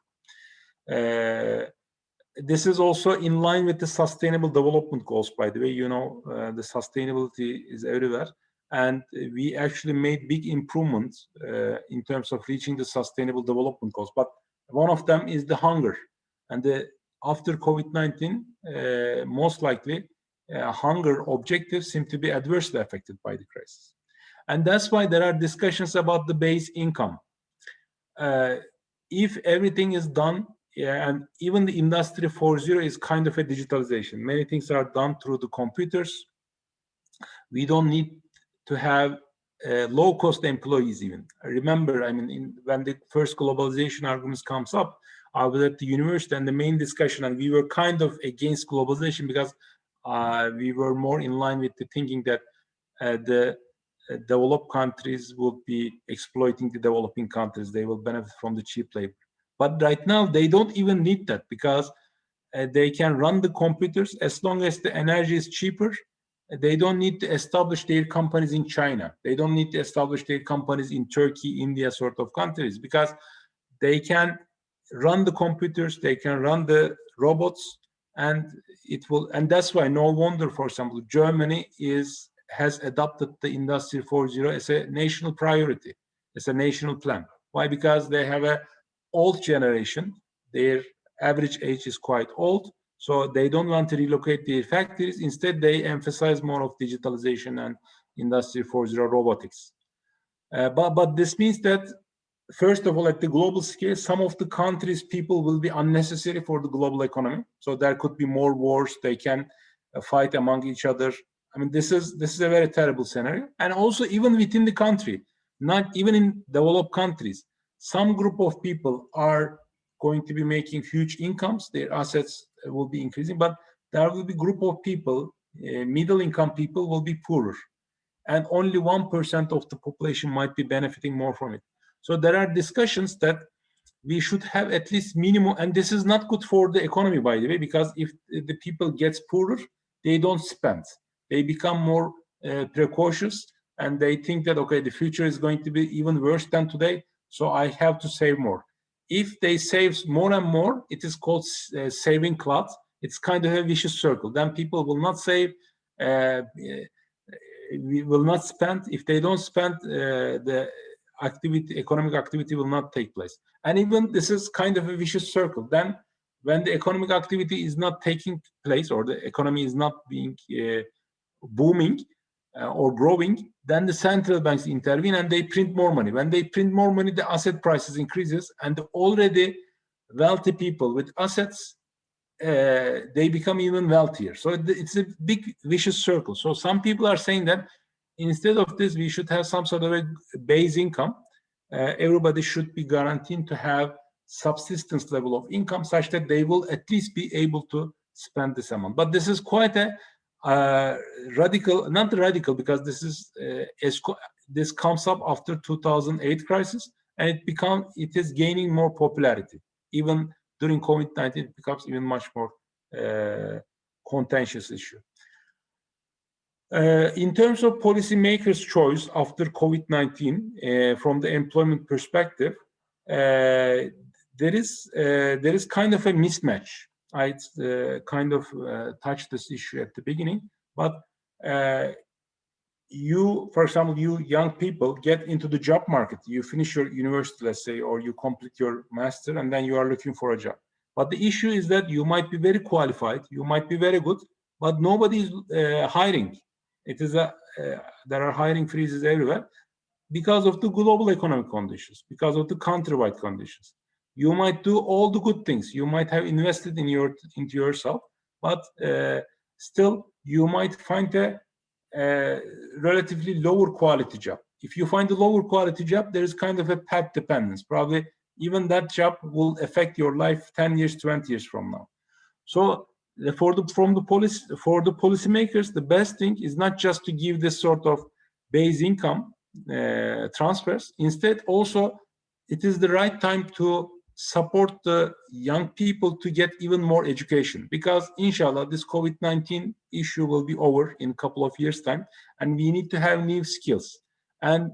This is also in line with the sustainable development goals, by the way. You know, the sustainability is everywhere. and we actually made big improvements in terms of reaching the sustainable development goals. But one of them is the hunger. And after COVID-19, most likely, hunger objectives seem to be adversely affected by the crisis. And that's why there are discussions about the base income. If everything is done, and even the Industry 4.0 is kind of a digitalization. Many things are done through the computers. We don't need to have low-cost employees even. Remember, I mean, when the first globalization arguments comes up, I was at the university and the main discussion, and we were kind of against globalization because we were more in line with the thinking that the developed countries will be exploiting the developing countries. They will benefit from the cheap labor. But right now, they don't even need that because they can run the computers as long as the energy is cheaper. They don't need to establish their companies in China. They don't need to establish their companies in Turkey, India, sort of countries, because they can run the computers, they can run the robots, and it will. And that's why, no wonder, for example, Germany has adopted the Industry 4.0 as a national priority, as a national plan. Why? Because they have an old generation. Their average age is quite old. So they don't want to relocate their factories. Instead, they emphasize more of digitalization and Industry 4.0 robotics. But this means that, first of all, at the global scale, some of the countries' people will be unnecessary for the global economy. So there could be more wars. They can fight among each other. I mean, this is a very terrible scenario. And also, even within the country, not even in developed countries, some group of people are going to be making huge incomes. Their assets will be increasing, but there will be a group of people, middle income people will be poorer. And only 1% of the population might be benefiting more from it. So there are discussions that we should have at least minimum, and this is not good for the economy, by the way, because if the people gets poorer, they don't spend. They become more precautious, and they think that, okay, the future is going to be even worse than today, so I have to save more. If they save more and more, it is called saving cloud. It's kind of a vicious circle. Then people will not save, we will not spend. If they don't spend, the economic activity will not take place. And even this is kind of a vicious circle. Then when the economic activity is not taking place, or the economy is not being booming or growing, then the central banks intervene and they print more money. When they print more money, the asset prices increases, and the already wealthy people with assets, they become even wealthier. So it's a big vicious circle. So some people are saying that instead of this, we should have some sort of a base income. Everybody should be guaranteed to have subsistence level of income such that they will at least be able to spend this amount. But this is quite a radical, not radical, because this comes up after 2008 crisis, and it is gaining more popularity. Even during COVID-19, it becomes even much more contentious issue. In terms of policymakers' choice after COVID-19, from the employment perspective, there is kind of a mismatch. I kind of touched this issue at the beginning, but you, for example, you young people get into the job market. You finish your university, let's say, or you complete your master, and then you are looking for a job. But the issue is that you might be very qualified, you might be very good, but nobody is hiring. There are hiring freezes everywhere because of the global economic conditions, because of the countrywide conditions. You might do all the good things. You might have invested into yourself, but still you might find a relatively lower quality job. If you find a lower quality job, there is kind of a path dependence. Probably even that job will affect your life 10 years, 20 years from now. So for the policymakers, the best thing is not just to give this sort of base income transfers. Instead, also, it is the right time to support the young people to get even more education, because inshallah, this COVID-19 issue will be over in a couple of years' time, and we need to have new skills. And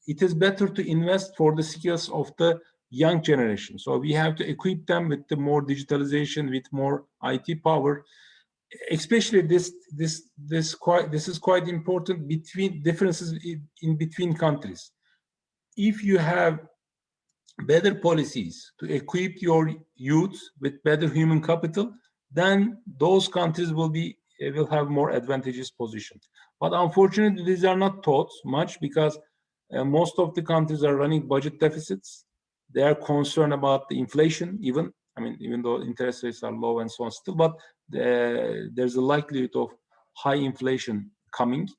it is better to invest for the skills of the young generation. So we have to equip them with the more digitalization, with more IT power. especially this is quite important between differences in between countries. If you have better policies to equip your youth with better human capital, then those countries will have more advantageous position. But unfortunately, these are not taught much because most of the countries are running budget deficits. They are concerned about the inflation, even though interest rates are low and so on still, but there's a likelihood of high inflation coming.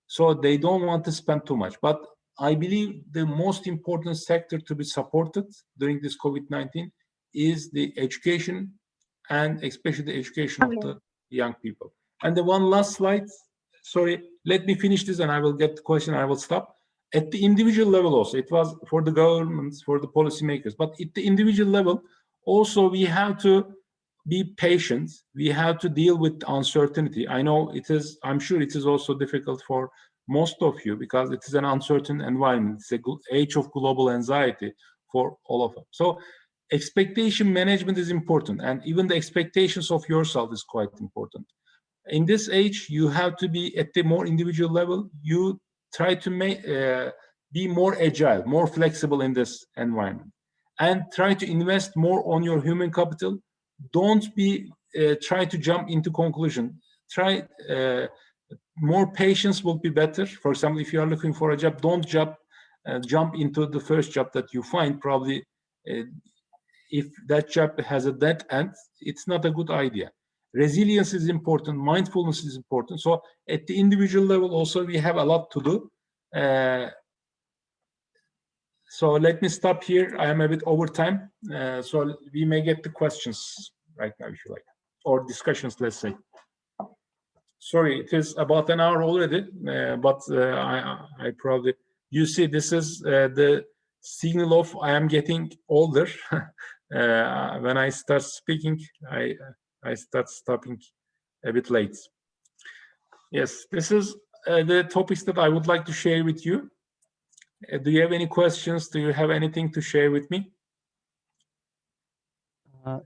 So they don't want to spend too much. But I believe the most important sector to be supported during this COVID-19 is the education, and especially the education of the young people. And the one last slide, sorry, let me finish this and I will get the question, I will stop. At the individual level also, it was for the governments, for the policymakers, but at the individual level, also we have to be patient. We have to deal with uncertainty. I'm sure it is also difficult for most of you because it is an uncertain environment. It's an age of global anxiety for all of us. So expectation management is important, and even the expectations of yourself is quite important. In this age, you have to be at the more individual level. You try to be more agile, more flexible in this environment, and try to invest more on your human capital. Don't try to jump into conclusion. More patience will be better. For example, if you are looking for a job, don't jump into the first job that you find. Probably, if that job has a dead end, it's not a good idea. Resilience is important. Mindfulness is important. So at the individual level, also we have a lot to do. So let me stop here. I am a bit over time, so we may get the questions right now if you like, or discussions, let's say. Sorry, it is about an hour already, but I probably, you see, this is the signal of I am getting older. When I start speaking, I start stopping a bit late. Yes, this is the topics that I would like to share with you. Do you have any questions? Do you have anything to share with me?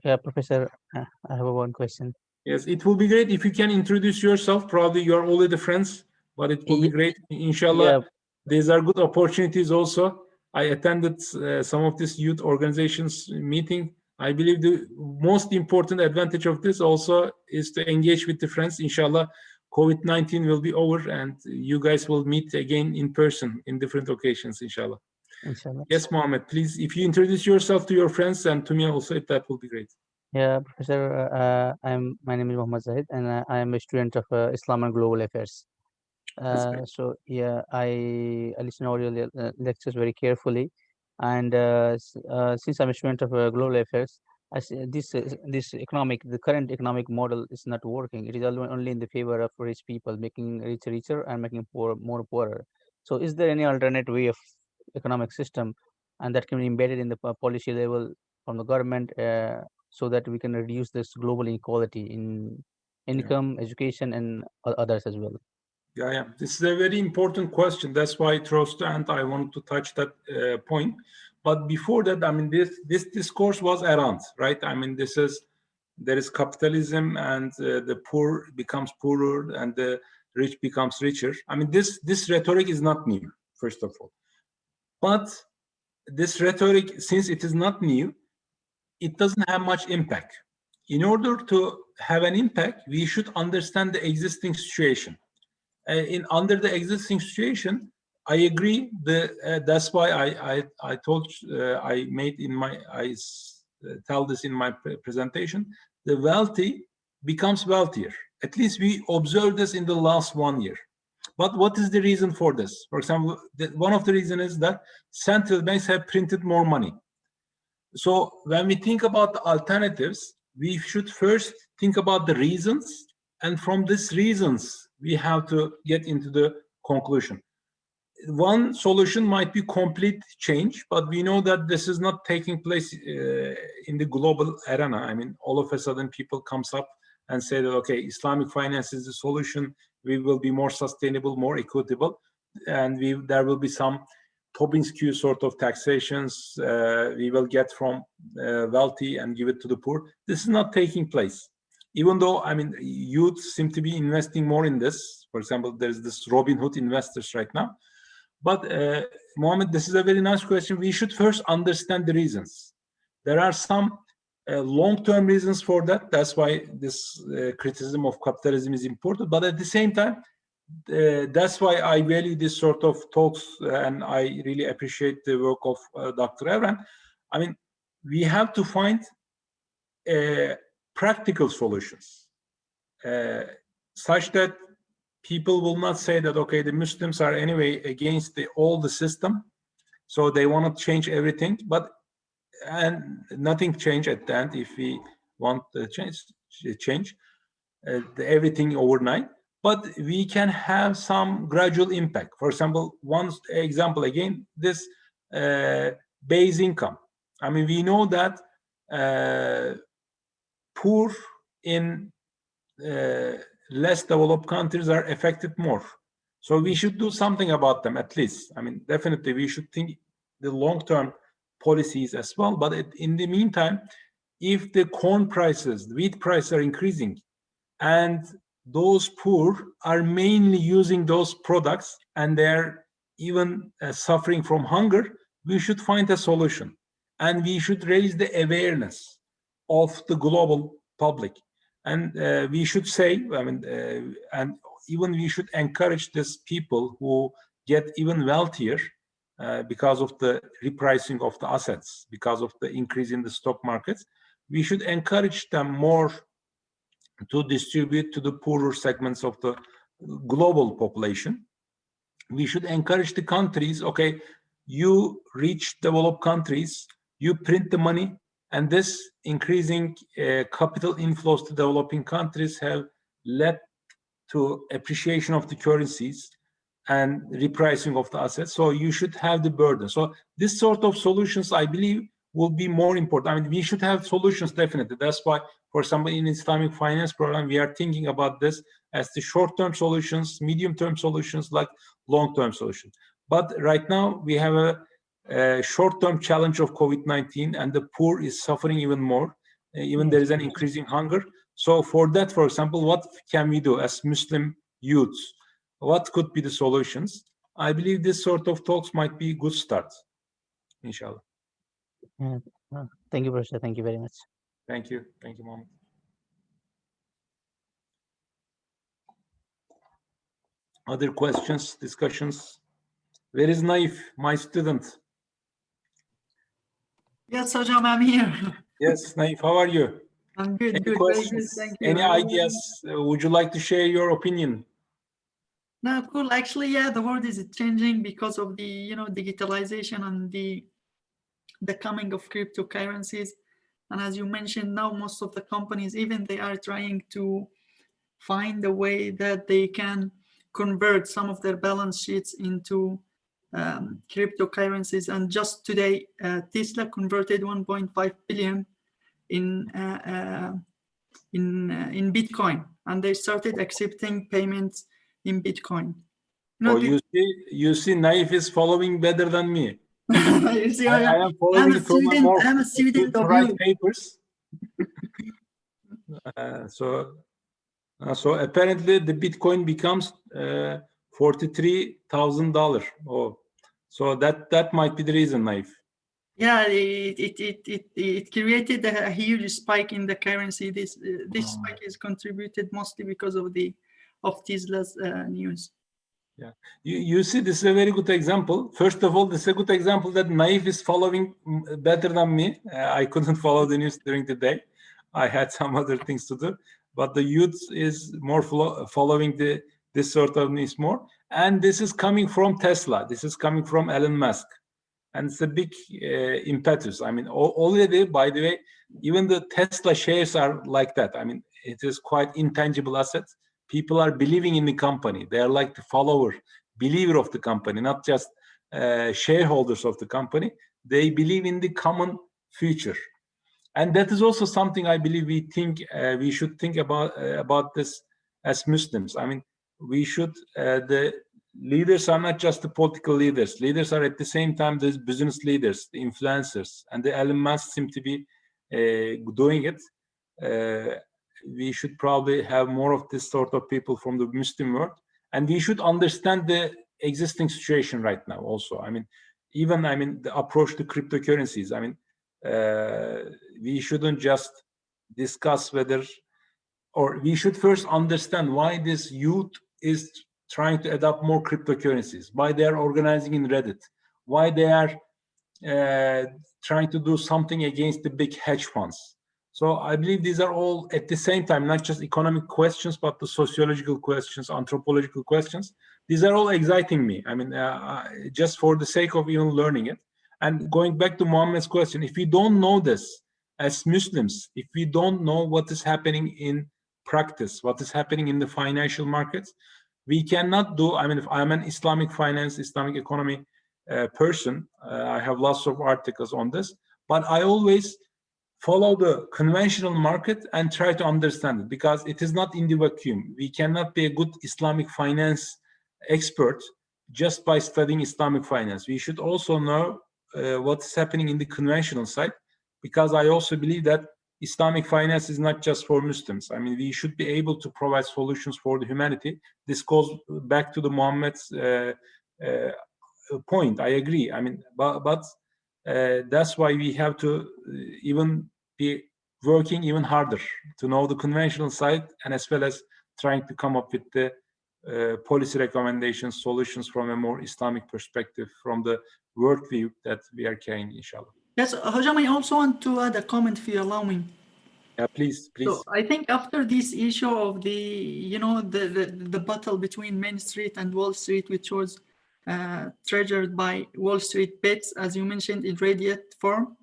Yeah, Professor, I have one question. Yes, it will be great if you can introduce yourself. Probably you are already friends, but it will be great. Inshallah, yeah. These are good opportunities also. I attended some of this youth organizations meeting. I believe the most important advantage of this also is to engage with the friends. Inshallah, COVID-19 will be over and you guys will meet again in person in different occasions, inshallah. Inshallah. Yes, Mohammed, please, if you introduce yourself to your friends and to me also, that will be great. Yeah, Professor, my name is Mohammed Zahid, and I am a student of Islam and Global Affairs. So yeah, I listen to all your lectures very carefully, and since I'm a student of Global Affairs, I see the current economic model is not working. It is only in the favor of rich people, making rich richer and making poor more poorer. So is there any alternate way of economic system, and that can be embedded in the policy level from the government? So that we can reduce this global inequality in income, education, and others as well. Yeah. This is a very important question. That's why towards the end I wanted to touch that point. But before that, I mean, this discourse was around, right? I mean, there is capitalism, and the poor becomes poorer, and the rich becomes richer. I mean, this rhetoric is not new, first of all. But this rhetoric, since it is not new, it doesn't have much impact. In order to have an impact, we should understand the existing situation. Under the existing situation, I agree. That's why I tell this in my presentation. The wealthy becomes wealthier. At least we observed this in the last 1 year. But what is the reason for this? For example, one of the reasons is that central banks have printed more money. So when we think about the alternatives, we should first think about the reasons, and from these reasons, we have to get into the conclusion. One solution might be complete change, but we know that this is not taking place in the global arena. I mean, all of a sudden people comes up and say that, okay, Islamic finance is the solution. We will be more sustainable, more equitable, and there will be some Tobin-Skew sort of taxations we will get from wealthy and give it to the poor. This is not taking place. even though, I mean, youth seem to be investing more in this. For example, there's this Robinhood investors right now. But Mohammed, this is a very nice question. We should first understand the reasons. There are some long-term reasons for that. That's why this criticism of capitalism is important. But at the same time, that's why I value this sort of talks, and I really appreciate the work of Dr. Evren. I mean, we have to find practical solutions such that people will not say that, okay, the Muslims are anyway against all the system, so they want to change everything, and nothing change at the end if we want to change everything overnight. But we can have some gradual impact. For example, one example again, this base income. I mean, we know that poor in less developed countries are affected more. So we should do something about them at least. I mean, definitely we should think the long-term policies as well. But in the meantime, if the corn prices, the wheat prices are increasing, and those poor are mainly using those products and they're even suffering from hunger, we should find a solution. And we should raise the awareness of the global public. And we should say, I mean, and even we should encourage these people who get even wealthier because of the repricing of the assets, because of the increase in the stock markets. We should encourage them more to distribute to the poorer segments of the global population. We should encourage the countries, okay, you reach developed countries, you print the money, and this increasing capital inflows to developing countries have led to appreciation of the currencies and repricing of the assets. So you should have the burden. So this sort of solutions, I believe, will be more important. I mean, we should have solutions, definitely. That's why, for example, in Islamic finance program, we are thinking about this as the short-term solutions, medium-term solutions, like long-term solutions. But right now, we have a short-term challenge of COVID-19, and the poor is suffering even more. Even there is an increasing hunger. So for that, for example, what can we do as Muslim youths? What could be the solutions? I believe this sort of talks might be a good start, inshallah. Thank you, Professor. Thank you very much. Thank you. Thank you, Mohammed. Other questions, discussions? Where is Naif, my student? Yes, Hocam, I'm here. Yes, Naif, how are you? I'm good, Any good, questions? very good, thank you. Any ideas? Would you like to share your opinion? No, cool. Actually, yeah, the world is changing because of the digitalization and the coming of cryptocurrencies. And as you mentioned, now most of the companies, even they are trying to find a way that they can convert some of their balance sheets into cryptocurrencies. And just today, Tesla converted 1.5 billion in Bitcoin, and they started accepting payments in Bitcoin. You see, Naif is following better than me. You see, I am following I'm a student of write you. papers. So apparently the Bitcoin becomes $43,000. Oh, so that might be the reason, Naif. Yeah, it created a huge spike in the currency. This spike is contributed mostly because of Tesla's news. Yeah, you see, this is a very good example. First of all, this is a good example that Naif is following better than me. I couldn't follow the news during the day. I had some other things to do, but the youth is more following this sort of news more. And this is coming from Tesla. This is coming from Elon Musk. And it's a big impetus. I mean, already, by the way, even the Tesla shares are like that. I mean, it is quite intangible assets. People are believing in the company. They are like the believer of the company, not just shareholders of the company. They believe in the common future. And that is also something I believe we should think about this as Muslims. I mean, we should, the leaders are not just the political leaders. Leaders are at the same time the business leaders, the influencers, and the Elon Musk seem to be doing it we should probably have more of this sort of people from the Muslim world, and we should understand the existing situation right now also. I mean, even, I mean, the approach to cryptocurrencies, I mean, we shouldn't just discuss whether, or we should first understand why this youth is trying to adopt more cryptocurrencies, why they are organizing in Reddit, why they are trying to do something against the big hedge funds. So I believe these are all at the same time, not just economic questions, but the sociological questions, anthropological questions. These are all exciting me. I mean, just for the sake of even learning it. And going back to Mohammed's question, if we don't know this as Muslims, if we don't know what is happening in practice, what is happening in the financial markets, we cannot do, I mean, if I'm an Islamic finance, Islamic economy person, I have lots of articles on this, but I always follow the conventional market and try to understand it, because it is not in the vacuum. We cannot be a good Islamic finance expert just by studying Islamic finance. We should also know what's happening in the conventional side, because I also believe that Islamic finance is not just for Muslims. I mean, we should be able to provide solutions for the humanity. This goes back to the Mohammed's point. I agree. I mean, but that's why we have to even be working even harder to know the conventional side, and as well as trying to come up with the policy recommendations, solutions from a more Islamic perspective, from the worldview that we are carrying, inshallah. Yes, Hojam, I also want to add a comment if you allow me. Yeah, please. So I think after this issue of the, you know, the battle between Main Street and Wall Street, which was treasured by Wall Street bets, as you mentioned, in Reddit form,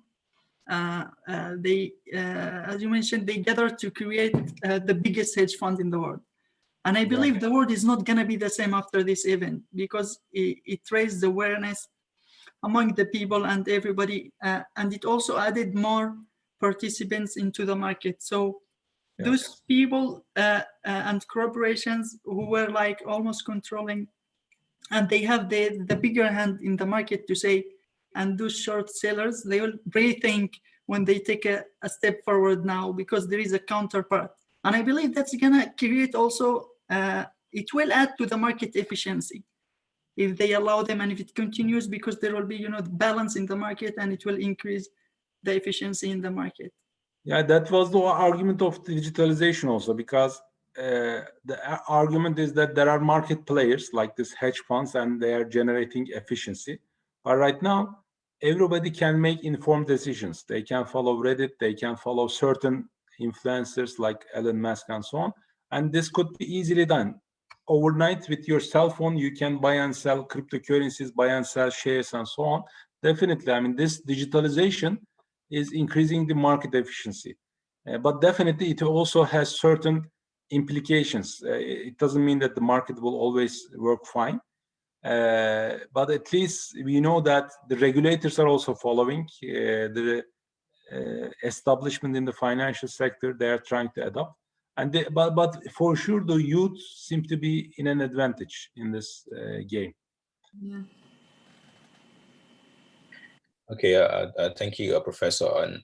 they, as you mentioned, they gathered to create the biggest hedge fund in the world. And I believe the world is not going to be the same after this event, because it raised awareness among the people and everybody, and it also added more participants into the market. So those people and corporations who were like almost controlling, and they have the bigger hand in the market to say, and those short sellers, they will rethink when they take a step forward now, because there is a counterpart. And I believe that's gonna create also, it will add to the market efficiency if they allow them, and if it continues, because there will be, you know, balance in the market, and it will increase the efficiency in the market. Yeah, that was the argument of digitalization also, because the argument is that there are market players like this hedge funds, and they are generating efficiency. But right now, everybody can make informed decisions. They can follow Reddit, they can follow certain influencers like Elon Musk and so on. And this could be easily done. Overnight with your cell phone, you can buy and sell cryptocurrencies, buy and sell shares and so on. Definitely, I mean, this digitalization is increasing the market efficiency. But definitely it also has certain implications. It doesn't mean that the market will always work fine. But at least we know that the regulators are also following the establishment in the financial sector. They are trying to adapt. And but for sure, the youth seem to be in an advantage in this game. Yeah. Okay, thank you, Professor. And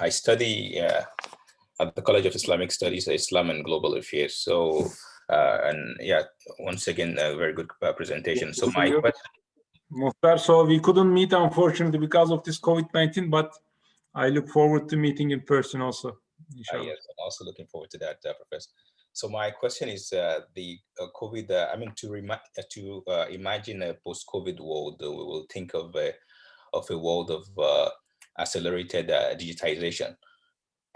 I study at the College of Islamic Studies, Islam and Global Affairs. So, and yeah, once again, a very good presentation. So my question, Muhtar, so we couldn't meet unfortunately because of this COVID-19, but I look forward to meeting in person also. Inshallah. yes, I'm also looking forward to that, Professor. So my question is the COVID. I mean, to imagine a post-COVID world, we will think of a world of accelerated digitization.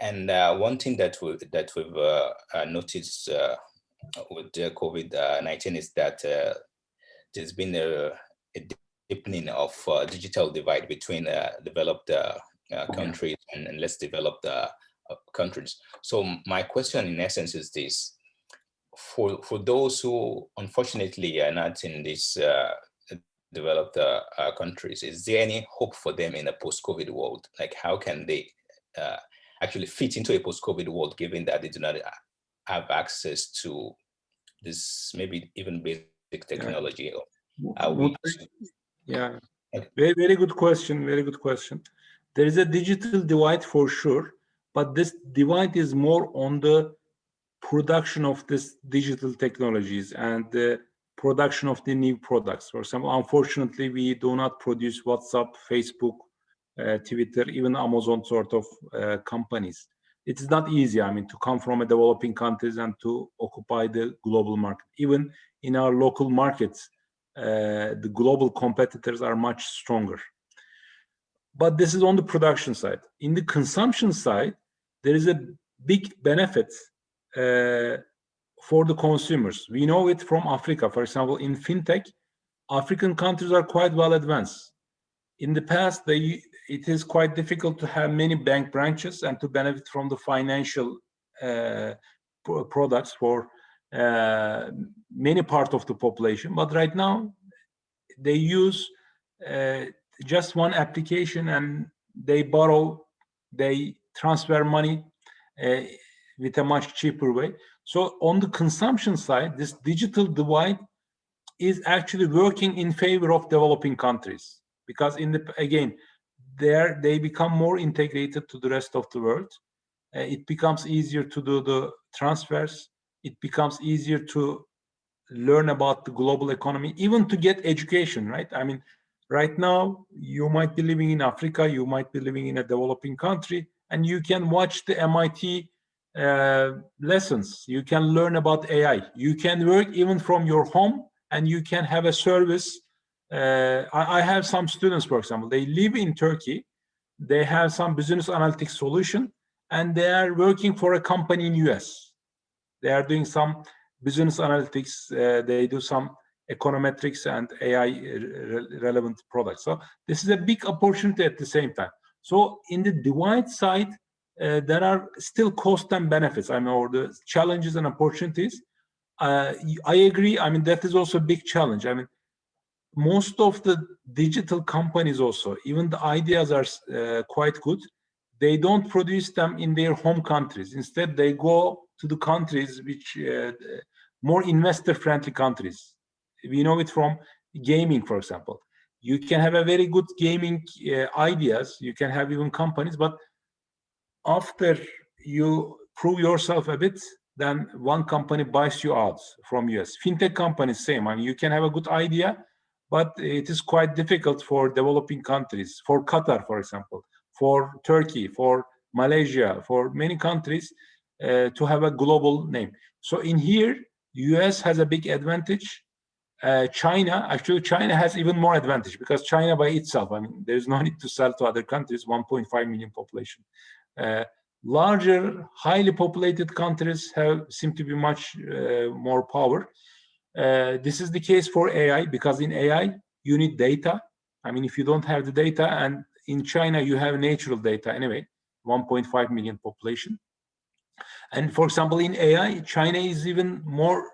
And one thing that we've noticed with COVID-19 is that there's been a deepening of digital divide between developed countries and less developed countries. So my question in essence is this: for those who unfortunately are not in these developed countries, is there any hope for them in a post-COVID world? Like, how can they actually fit into a post-COVID world, given that they do not have access to this, maybe even basic technology? Yeah, very good question. Very good question. There is a digital divide for sure, but this divide is more on the production of this digital technologies and the production of the new products. For example, unfortunately, we do not produce WhatsApp, Facebook, Twitter, even Amazon sort of companies. It's not easy, I mean, to come from a developing countries and to occupy the global market. Even in our local markets, the global competitors are much stronger. But this is on the production side. In the consumption side, there is a big benefit for the consumers. We know it from Africa. For example, in fintech, African countries are quite well advanced. In the past, it is quite difficult to have many bank branches and to benefit from the financial products for many parts of the population. But right now, they use just one application and they borrow, they transfer money with a much cheaper way. So on the consumption side, this digital divide is actually working in favor of developing countries, because again, they become more integrated to the rest of the world. It becomes easier to do the transfers. It becomes easier to learn about the global economy, even to get education, right? I mean, right now, you might be living in Africa, you might be living in a developing country, and you can watch the MIT lessons. You can learn about AI. You can work even from your home, and you can have a service. I have some students, for example, they live in Turkey. They have some business analytics solution, and they are working for a company in US. They are doing some business analytics. They do some econometrics and AI relevant products. So this is a big opportunity at the same time. So in the divide side, there are still costs and benefits, I mean, or the challenges and opportunities. I agree. I mean, that is also a big challenge. I mean, most of the digital companies also, even the ideas are quite good. They don't produce them in their home countries. Instead, they go to the countries which more investor-friendly countries. We know it from gaming, for example. You can have a very good gaming ideas. You can have even companies, but after you prove yourself a bit, then one company buys you out from US. Fintech companies, same. I mean, you can have a good idea, but it is quite difficult for developing countries, for Qatar, for example, for Turkey, for Malaysia, for many countries to have a global name. So in here, US has a big advantage. China has even more advantage, because China by itself, I mean, there's no need to sell to other countries, 1.5 million population. Larger, highly populated countries seem to be much more power. This is the case for AI, because in AI, you need data. I mean, if you don't have the data, and in China, you have natural data anyway, 1.5 million population. And for example, in AI, China is even more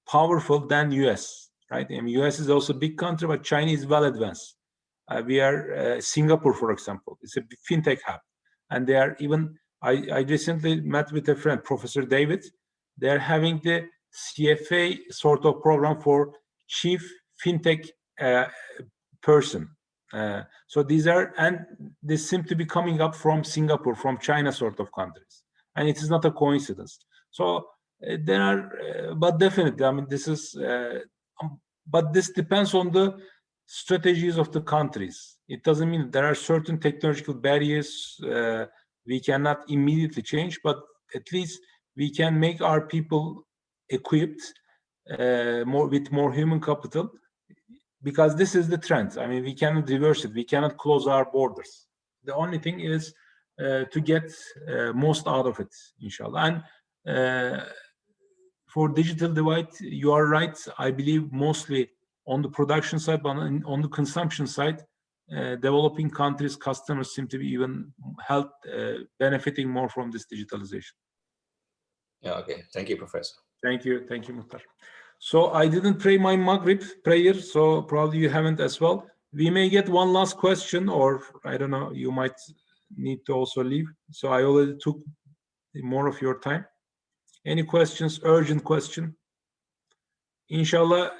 powerful than US, right? I mean, US is also a big country, but China is well advanced. We are Singapore, for example, it's a fintech hub. And they are even, I recently met with a friend, Professor David. They're having the CFA sort of program for chief fintech person. So these are, and they seem to be coming up from Singapore, from China sort of countries. And it is not a coincidence. So there are, but definitely, I mean, this is, but this depends on the strategies of the countries. It doesn't mean there are certain technological barriers we cannot immediately change, but at least we can make our people equipped with more human capital, because this is the trend. I mean, we cannot reverse it. We cannot close our borders. The only thing is to get most out of it, inshallah. And for digital divide, you are right. I believe mostly on the production side, but on the consumption side, developing countries, customers seem to be even benefiting more from this digitalization. Yeah, okay. Thank you, Professor. Thank you, Muhtar. So I didn't pray my Maghrib prayer, so probably you haven't as well. We may get one last question, or I don't know, you might need to also leave. So I already took more of your time. Any questions, urgent question? Inshallah,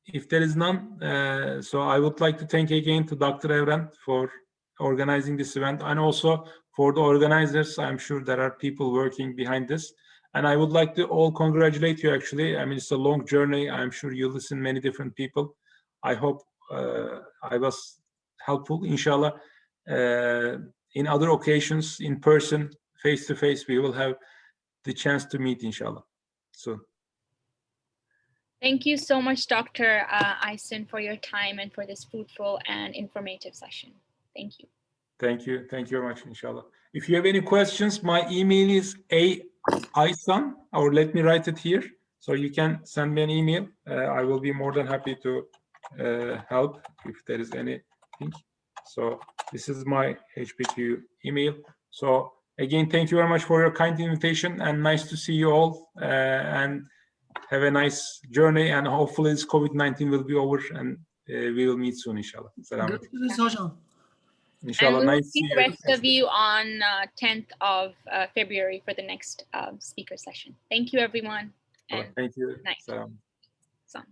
if there is none, so I would like to thank again to Dr. Evren for organizing this event, and also For the organizers, I'm sure there are people working behind this. And I would like to all congratulate you, actually. I mean, it's a long journey. I'm sure you listen many different people. I hope I was helpful, inshallah. In other occasions, in person, face-to-face, we will have the chance to meet, inshallah. So. Thank you so much, Dr. Aysan, for your time and for this fruitful and informative session. Thank you. Thank you. Thank you very much, inshallah. If you have any questions, my email is Aysan, or let me write it here. So you can send me an email. I will be more than happy to help if there is anything. So this is my HPQ email. So again, thank you very much for your kind invitation, and nice to see you all, and have a nice journey, and hopefully this COVID-19 will be over and we will meet soon, inshallah. Görüşürüz hocam. Inshallah, and we'll nice to see see the you. rest of you on 10th of February for the next speaker session. Thank you, everyone. And Thank you. night. Salam. Salam.